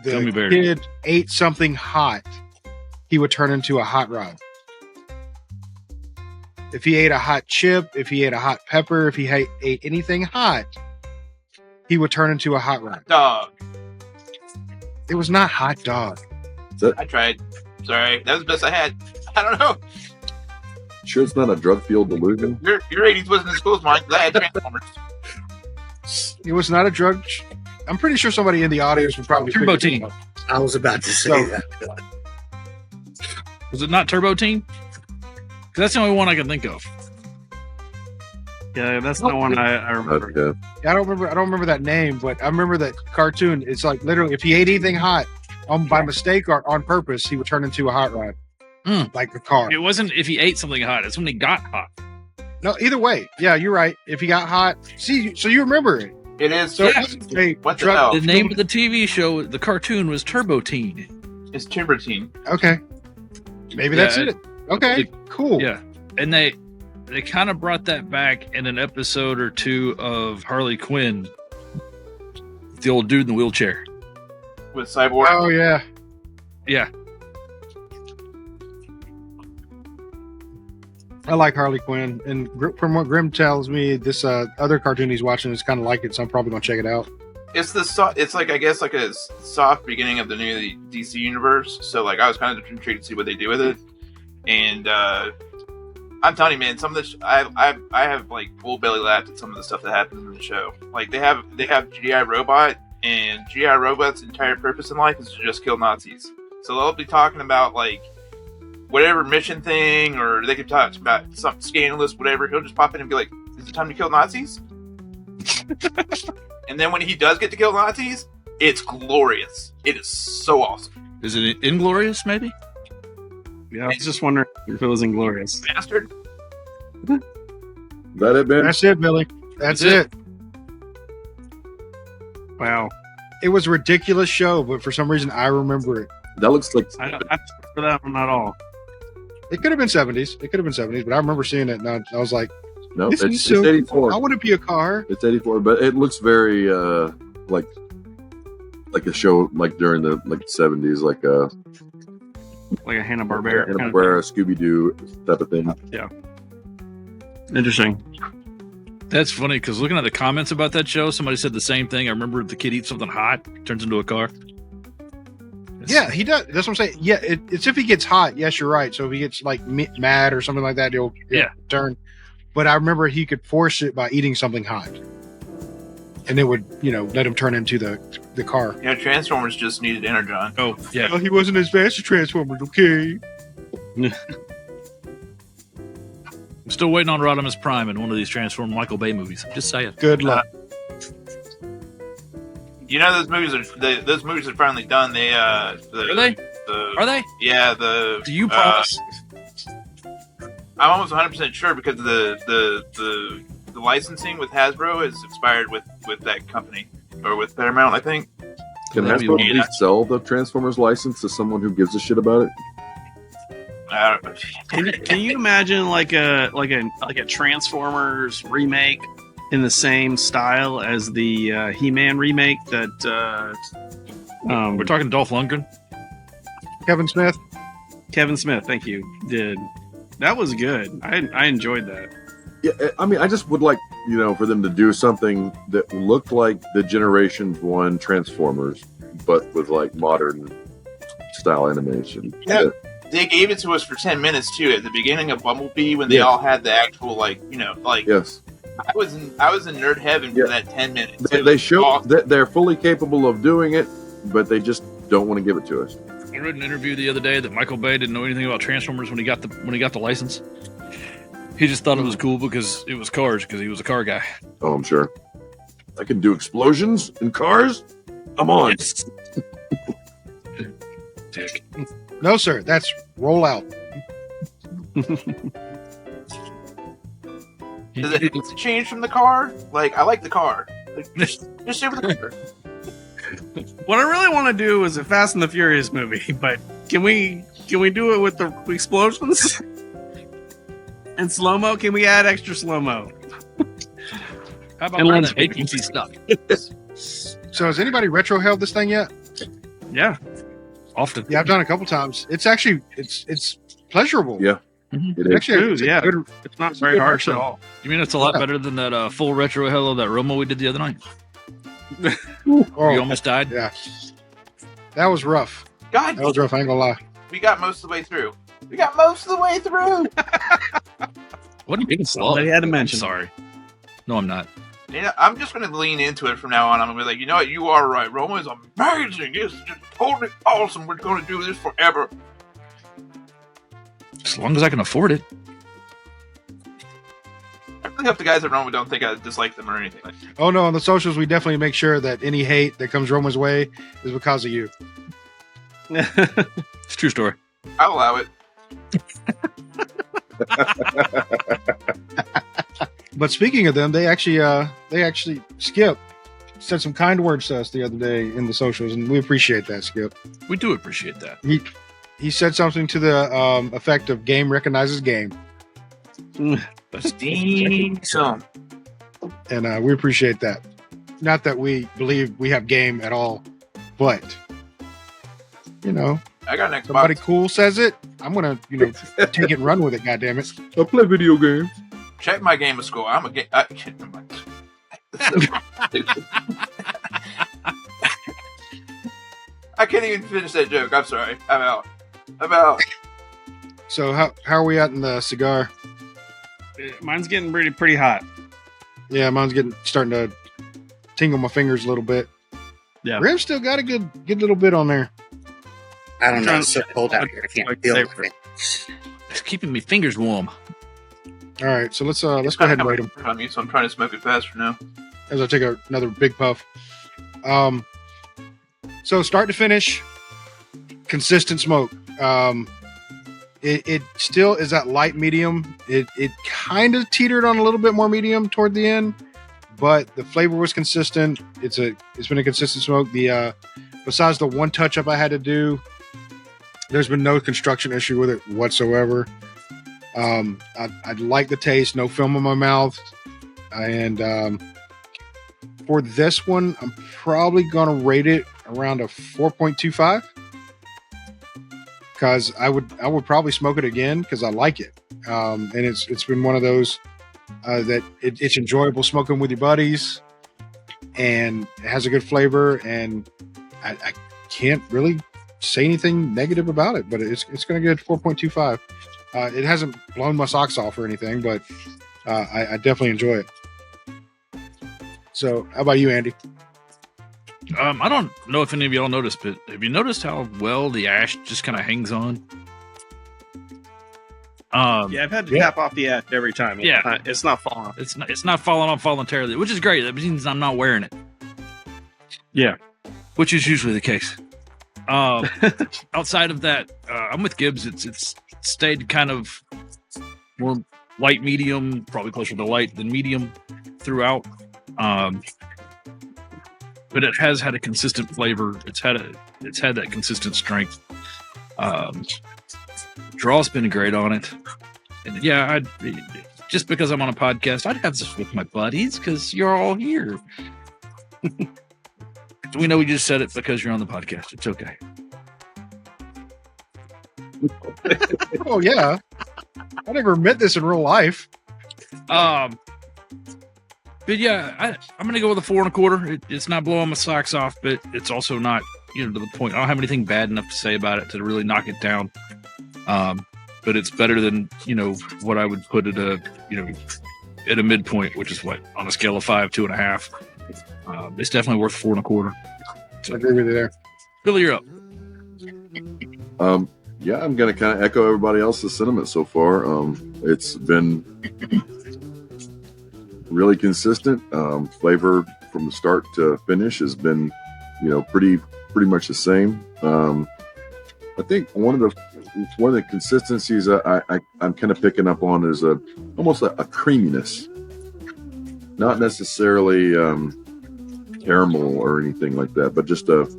Gummy the bear. kid ate something hot, he would turn into a hot rod. If he ate a hot chip, if he ate a hot pepper, if he ate anything hot, he would turn into a hot rod. Dog. It was not hot dog. I tried. Sorry, that was the best I had. I don't know. Sure, it's not a drug-fueled delusion. Your 80s wasn't as cool as mine because I had Transformers. It was not a drug. I'm pretty sure somebody in the audience would probably Turbo pick it Teen. up. I was about to say So- that. Was it not Turbo Teen? 'Cause that's the only one I can think of. Yeah, that's the one I remember. Yeah. I don't remember that name, but I remember that cartoon. It's like literally, if he ate anything hot by mistake or on purpose, he would turn into a hot rod, like a car. It wasn't if he ate something hot. It's when he got hot. No, either way, yeah, you're right. If he got hot, see, so you remember it. It is. So Yeah. hey, What the drug- hell? The name of the TV show, the cartoon, was Turbo Teen. It's Timber Teen. Okay, maybe that's Yeah, it. Okay, cool. Yeah, and they kind of brought that back in an episode or two of Harley Quinn, the old dude in the wheelchair. With Cyborg. Oh yeah. Yeah, I like Harley Quinn, and from what Grim tells me, this other cartoon he's watching is kind of like it, so I'm probably gonna check it out. It's it's like, I guess, like a soft beginning of the new DC universe. So like I was kind of intrigued to see what they do with it. And I'm telling you, man, some of this I have like full belly laughed at some of the stuff that happens in the show. Like they have GI Robot, and GI Robot's entire purpose in life is to just kill Nazis. So they'll be talking about like whatever mission thing, or they could talk about something scandalous, whatever. He'll just pop in and be like, "Is it time to kill Nazis?" And then when he does get to kill Nazis, it's glorious. It is so awesome. is it Inglorious? Maybe. Yeah, I was just wondering if it was Inglorious. Bastard. Is that it, Ben? That's it, Billy. That's That's it. Wow. It was a ridiculous show, but for some reason I remember it. That looks like I don't for that one at all. It could have been 70s. It could have been 70s, but I remember seeing it and I was like, no. this It's, is so it's 84. I want to be a car. It's 84, but it looks very like a show like during the 70s, like a Like a Hanna-Barbera. kind of Scooby Doo type of thing. thing. Interesting. That's funny because looking at the comments about that show, somebody said the same thing. I remember the kid eats something hot, turns into a car. Yeah, he does. That's what I'm saying. Yeah, it's if he gets hot. Yes, you're right. So if he gets like mad or something like that, he'll turn. But I remember he could force it by eating something hot, and it would let him turn into the car. Transformers just needed Energon. Oh, yeah. Well, he wasn't as fast as Transformers. Okay. I'm still waiting on Rodimus Prime in one of these Transform Michael Bay movies. Just saying. Good luck. Those movies are finally done. They Are they? Are they? Yeah, Do you promise? I'm almost 100% sure because the licensing with Hasbro has expired with that company or with Paramount, I think. Can That'd be Hasbro weird. at least sell the Transformers license to someone who gives a shit about it? I don't know. Can you imagine like a Transformers remake in the same style as the He-Man remake that We're talking Dolph Lundgren. Kevin Smith. Kevin Smith, thank you, did. That was good. I enjoyed that. Yeah, I mean, I just would like, for them to do something that looked like the Generation 1 Transformers, but with like modern style animation. Yeah. They gave it to us for 10 minutes too at the beginning of Bumblebee when they all had the actual Yes. I was in nerd heaven for that 10 minutes. They show that they're fully capable of doing it, but they just don't want to give it to us. I read an interview the other day that Michael Bay didn't know anything about Transformers when he got the license. He just thought it was cool because it was cars, because he was a car guy. Oh, I'm sure. I can do explosions in cars? I'm on. Dick. No, sir. That's roll out. Does it change from the car? Like, I like the car. Like, just stay with the car. What I really want to do is a Fast and the Furious movie, but can we do it with the explosions and slow mo? Can we add extra slow mo? How about And all let's- that agency stuff? So has anybody retro held this thing yet? Yeah. Often. Yeah, I've done it a couple times. It's actually it's pleasurable. Yeah. Mhm. It is. Actually, Smooth, yeah. good- It's not very harsh at all. You mean it's a lot better than that full retro hell of that Romo we did the other night? oh, You almost died. yeah. That was rough. God, That was rough. I ain't gonna lie. we got most of the way through. We got most of the way through. What are you being slow? Somebody had to mention. Sorry. No, I'm not. I'm just going to lean into it from now on. I'm going to be like, you know what? You are right. Roma is amazing. It's just totally awesome. We're going to do this forever. As long as I can afford it. I really hope the guys at Roma don't think I dislike them or anything. Like, Oh no, on the socials we definitely make sure that any hate that comes Roman's way is because of you. It's a true story. I'll allow it. But speaking of them, they actually Skip said some kind words to us the other day in the socials, and we appreciate that, Skip. We do appreciate that. He said something to the effect of "game recognizes game," So, and we appreciate that. Not that we believe we have game at all, but I got an Xbox. somebody cool says it, I'm gonna take it and run with it. God damn it! I play video games. Check my gamer score. I'm a game. I can't even finish that joke. I'm sorry. I'm out. So how are we at in the cigar? Mine's getting pretty hot. Yeah, mine's starting to tingle my fingers a little bit. Yeah. Grim's still got a good little bit on there. I don't know. Trying- It's so cold out here. I can't feel it. It's keeping me fingers warm. All right, so let's go ahead and rate them On me, so I'm trying to smoke it faster now. as I take another big puff. So start to finish, consistent smoke. It still is that light medium. It kind of teetered on a little bit more medium toward the end, but the flavor was consistent. It's been a consistent smoke. The besides the one touch up I had to do, there's been no construction issue with it whatsoever. I like the taste, no film in my mouth, and for this one, I'm probably gonna rate it around a 4.25 because I would probably smoke it again because I like it, and it's been one of those that it's enjoyable smoking with your buddies, and it has a good flavor, and I can't really say anything negative about it, but it's going to get 4.25. It hasn't blown my socks off or anything, but I definitely enjoy it. So how about you, Andy? I don't know if any of y'all noticed, but have you noticed how well the ash just kind of hangs on? Yeah, I've had to tap off the ash every time. Yeah. It's not falling off. It's not falling off voluntarily, which is great. That means I'm not wearing it. Yeah. Which is usually the case. Outside of that, I'm with Gibs. It's stayed kind of more light medium, probably closer to light than medium throughout. But it has had a consistent flavor. It's had that consistent strength. Draw's been great on it. And yeah, just because I'm on a podcast, I'd have this with my buddies because you're all here. We know we just said it because you're on the podcast. It's okay. Oh yeah, I never met this in real life. But yeah, I'm gonna go with a 4.25. It's not blowing my socks off, but it's also not, to the point. I don't have anything bad enough to say about it to really knock it down. But it's better than what I would put at a midpoint, which is what on a scale of 5, 2.5. It's definitely worth 4.25. I agree with you there. Billy, you're up. Yeah, I'm going to kind of echo everybody else's sentiment so far. It's been really consistent. Flavor from the start to finish has been, pretty much the same. I think one of the consistencies I'm kind of picking up on is almost a creaminess, not necessarily caramel or anything like that, but just in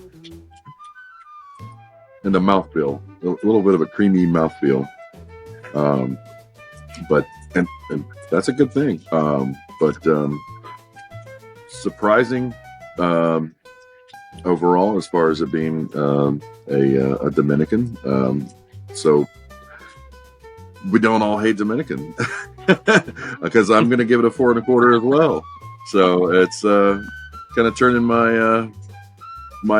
the mouthfeel, a little bit of a creamy mouthfeel. But that's a good thing. But surprising overall as far as it being a Dominican. So we don't all hate Dominican because I'm going to give it a 4.25 as well. So it's kind of turning my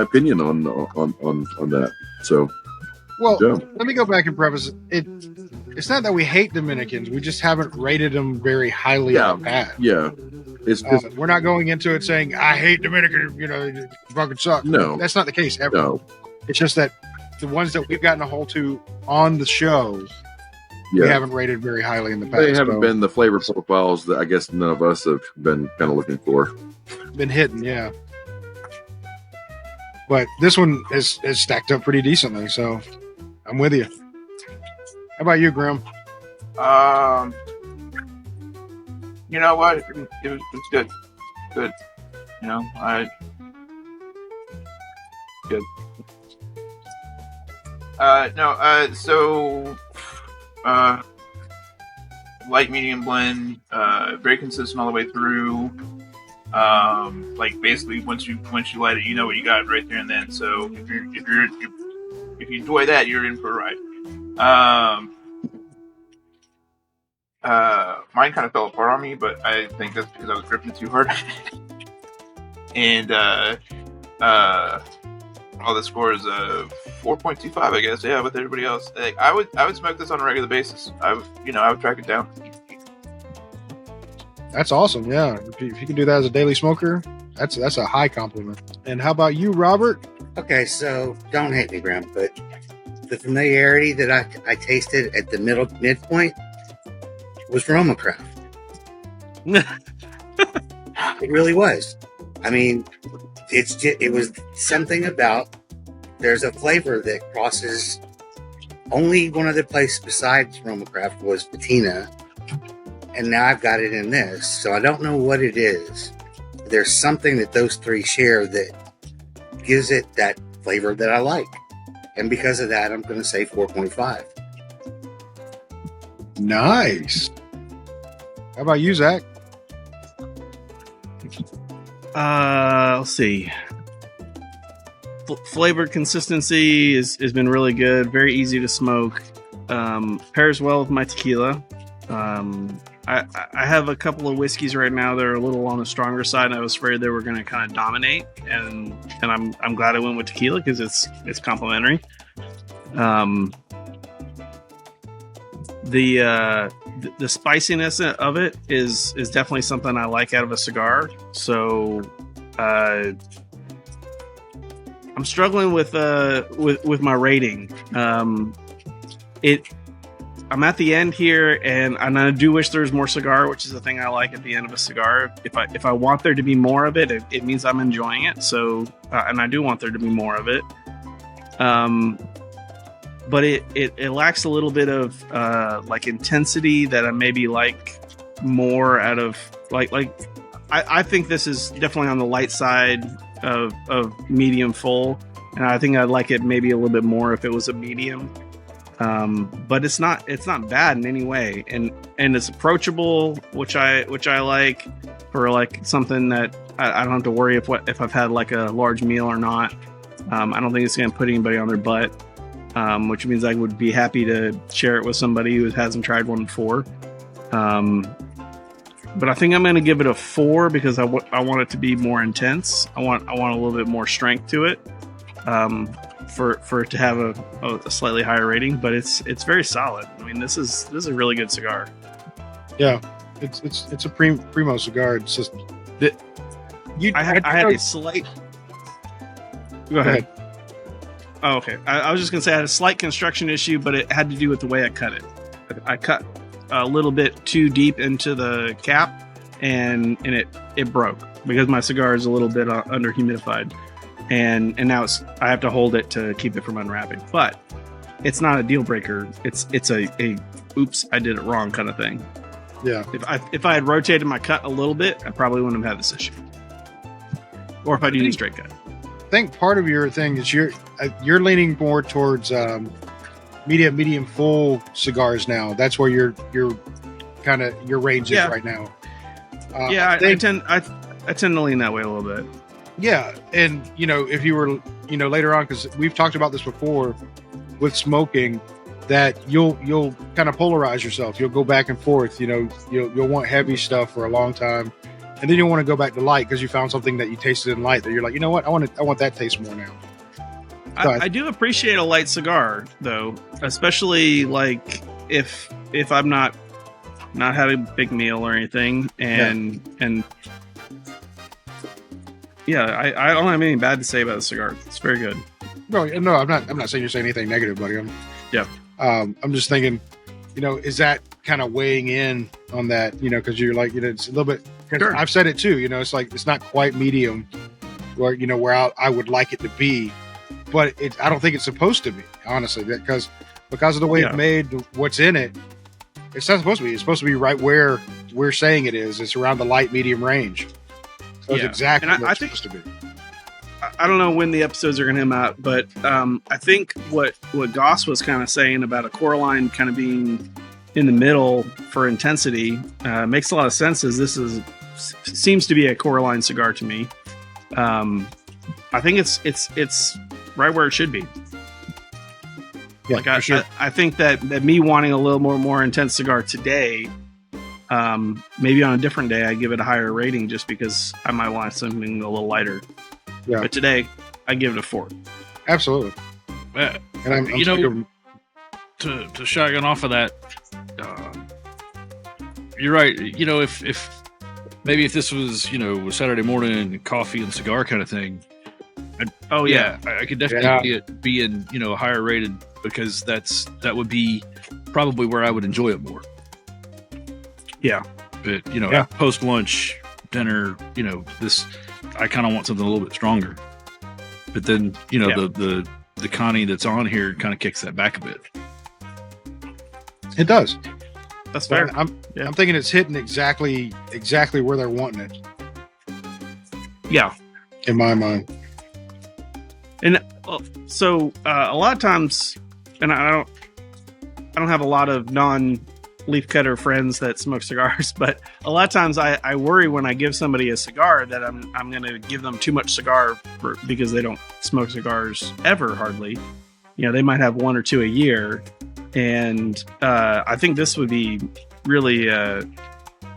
opinion on that. So, well, yeah. Let me go back and preface it. It's not that we hate Dominicans; we just haven't rated them very highly in the past. Yeah. It's just, we're not going into it saying I hate Dominican. You fucking suck. No, that's not the case ever. No. It's just that the ones that we've gotten a hold to on the show, we haven't rated very highly in the past. They haven't been the flavor profiles that I guess none of us have been kind of looking for. Been hitting, yeah. But this one is stacked up pretty decently, so I'm with you. How about you, Grim? You know what? It was good. Good. Good. So light medium blend, very consistent all the way through. Like basically once you light it, you know what you got right there and then. So if you enjoy that, you're in for a ride. Mine kind of fell apart on me, but I think that's because I was gripping too hard. And the score is 4.25, I guess. Yeah, with everybody else, like I would smoke this on a regular basis. I would track it down. That's awesome. Yeah, if you can do that as a daily smoker, that's a high compliment. And how about you, Robert? Okay, so don't hate me, Graham, but the familiarity that I tasted at the midpoint was Romacraft. It really was. I mean, it was something about, there's a flavor that crosses. Only one other place besides Romacraft was Patina, and now I've got it in this, so I don't know what it is. there's something that those three share that gives it that flavor that I like. And because of that, I'm going to say 4.5. Nice. How about you, Zach? Let's see. Flavor consistency has been really good. Very easy to smoke. Pairs well with my tequila. I have a couple of whiskeys right now that are a little on the stronger side. I was afraid they were going to kind of dominate, and I'm glad I went with tequila because it's complementary. The spiciness of it is definitely something I like out of a cigar. So I'm struggling with my rating. I'm at the end here, and I do wish there was more cigar, which is the thing I like at the end of a cigar. If I want there to be more of it, it means I'm enjoying it. So, and I do want there to be more of it. But it lacks a little bit of like intensity that I maybe like more out of I think this is definitely on the light side of medium full, and I think I'd like it maybe a little bit more if it was a medium. But it's not bad in any way, and it's approachable, which I like for like something that I don't have to worry if I've had like a large meal or not. I don't think it's going to put anybody on their butt, which means I would be happy to share it with somebody who hasn't tried one before. But I think I'm going to give it a 4 because I want it to be more intense. I want a little bit more strength to it. For it to have a slightly higher rating, but it's very solid. I mean, this is a really good cigar. Yeah, it's a primo cigar. It's just I had a slight. Go ahead. Oh, okay. I was just gonna say I had a slight construction issue, but it had to do with the way I cut it. I cut a little bit too deep into the cap, and it broke because my cigar is a little bit under humidified. And now I have to hold it to keep it from unwrapping, but it's not a deal breaker. It's a oops, I did it wrong kind of thing. Yeah. If I had rotated my cut a little bit, I probably wouldn't have had this issue. Or if I'd used a straight cut. I think part of your thing is you're leaning more towards medium full cigars now. That's where your range is right now. I tend to lean that way a little bit. Yeah, and if you were later on, because we've talked about this before with smoking, that you'll kind of polarize yourself. You'll go back and forth. You'll want heavy stuff for a long time, and then you'll want to go back to light because you found something that you tasted in light that you're like, you know what, I want that taste more now. So I do appreciate a light cigar though, especially like if I'm not having a big meal or anything, and yeah, I don't have anything bad to say about the cigar. It's very good. No, I'm not saying you're saying anything negative, buddy. I'm just thinking, is that kind of weighing in on that? Because you're like, it's a little bit. Sure. I've said it too. It's like it's not quite medium, where I would like it to be, but I don't think it's supposed to be, honestly, because of the way it's made, what's in it. It's not supposed to be. It's supposed to be right where we're saying it is. It's around the light medium range. So it's exactly what it's supposed to be. I don't know when the episodes are going to come out, but I think what Goss was kind of saying about a Coraline kind of being in the middle for intensity makes a lot of sense. As this seems to be a Coraline cigar to me. I think it's right where it should be. Yeah, like I think that me wanting a little more intense cigar today. Maybe on a different day I give it a higher rating just because I might want something a little lighter. Yeah. But today I give it a 4. Absolutely. And I'm to shotgun off of that. You're right. If maybe if this was Saturday morning coffee and cigar kind of thing. I could definitely see it being higher rated because that would be probably where I would enjoy it more. Yeah. But, post lunch, dinner, this, I kind of want something a little bit stronger. But then, the Connie that's on here kind of kicks that back a bit. It does. That's fair. I'm thinking it's hitting exactly where they're wanting it. Yeah. in my mind. And so a lot of times, and I don't have a lot of non-leaf cutter friends that smoke cigars, but a lot of times I worry when I give somebody a cigar that I'm going to give them too much cigar because they don't smoke cigars ever hardly. You know, they might have one or two a year, and I think this would be really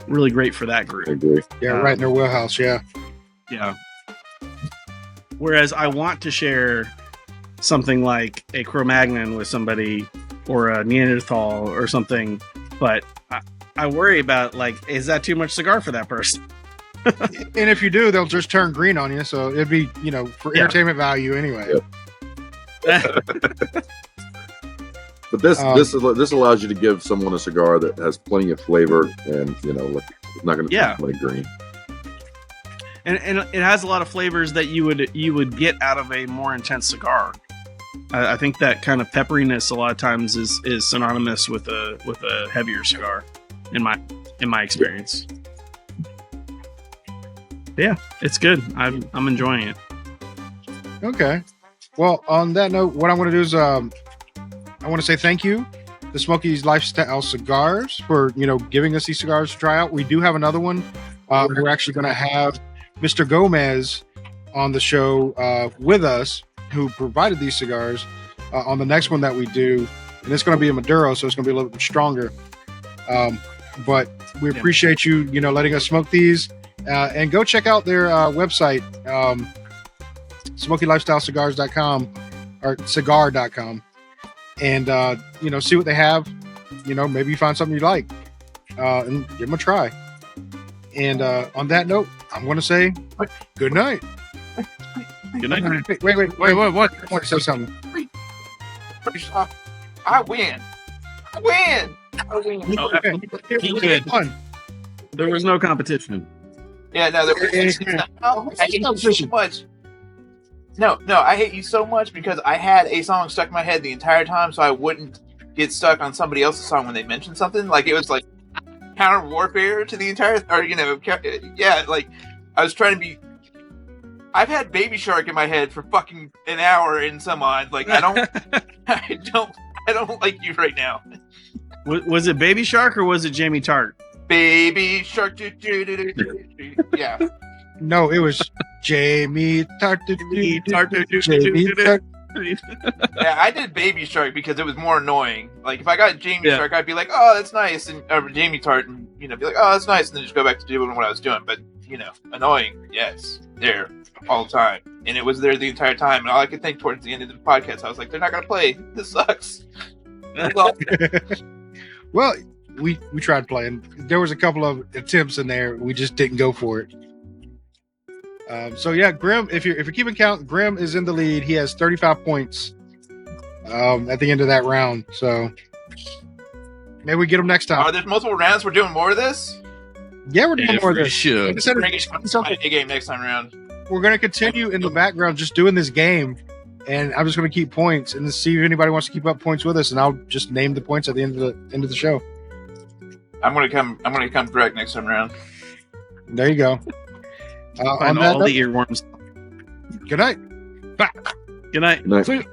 really great for that I group. agree. Yeah, right in their wheelhouse. Yeah. Yeah. Whereas I want to share something like a Cro-Magnon with somebody or a Neanderthal or something, but I worry about, like, is that too much cigar for that person? And if you do, they'll just turn green on you. So it'd be, you know, for entertainment value anyway. Yep. But this allows you to give someone a cigar that has plenty of flavor and, you know, like, it's not going to turn somebody green. And it has a lot of flavors that you would get out of a more intense cigar. I think that kind of pepperiness a lot of times is synonymous with a heavier cigar, in my experience. Yeah, it's good. I'm enjoying it. Okay. Well, on that note, what I'm going to do is I want to say thank you to Smokey's Lifestyle Cigars for, you know, giving us these cigars to try out. We do have another one. We're actually going to have Mr. Gomez on the show with us, who provided these cigars on the next one that we do. And it's going to be a Maduro, so it's going to be a little bit stronger. But we appreciate you, you know, letting us smoke these. And go check out their website, SmokeyLifestyleCigars.com or cigar.com. And, you know, see what they have. You know, maybe you find something you like and give them a try. And on that note, I'm going to say good night. Good night. Wait, what? I want to say something. I win. Okay. Good. Fun. There was no competition. Yeah, no, I hate you so much. No, I hate you so much because I had a song stuck in my head the entire time, so I wouldn't get stuck on somebody else's song when they mentioned something. Like, it was like counter warfare to the entire, or, you know, yeah, like, I was trying to be. I've had Baby Shark in my head for fucking an hour and some odd. Like, I don't like you right now. Was it Baby Shark or was it Jamie Tart? Baby Shark. Yeah. No, it was Jamie Tart. Jamie Tart. Yeah, I did Baby Shark because it was more annoying. Like, if I got Jamie Shark, I'd be like, "Oh, that's nice," and Jamie Tart, and, you know, be like, "Oh, that's nice," and then just go back to doing what I was doing. But, you know, annoying, yes, there all the time, and it was there the entire time. And all I could think towards the end of the podcast, I was like, "They're not gonna play. This sucks." Well, Well, we tried playing. There was a couple of attempts in there. We just didn't go for it. So yeah, Grim. If you're keeping count, Grim is in the lead. He has 35 points at the end of that round. So maybe we get him next time. there's multiple rounds. We're doing more of this. Yeah, we're doing more of this. Should. Instead of- Bring it to my A game next time around. We're going to continue in the background just doing this game, and I'm just going to keep points and see if anybody wants to keep up points with us, and I'll just name the points at the end of the show. I'm gonna come direct next time around. There you go. On Find that all note, the earworms. good night. Good night. Nice. See you.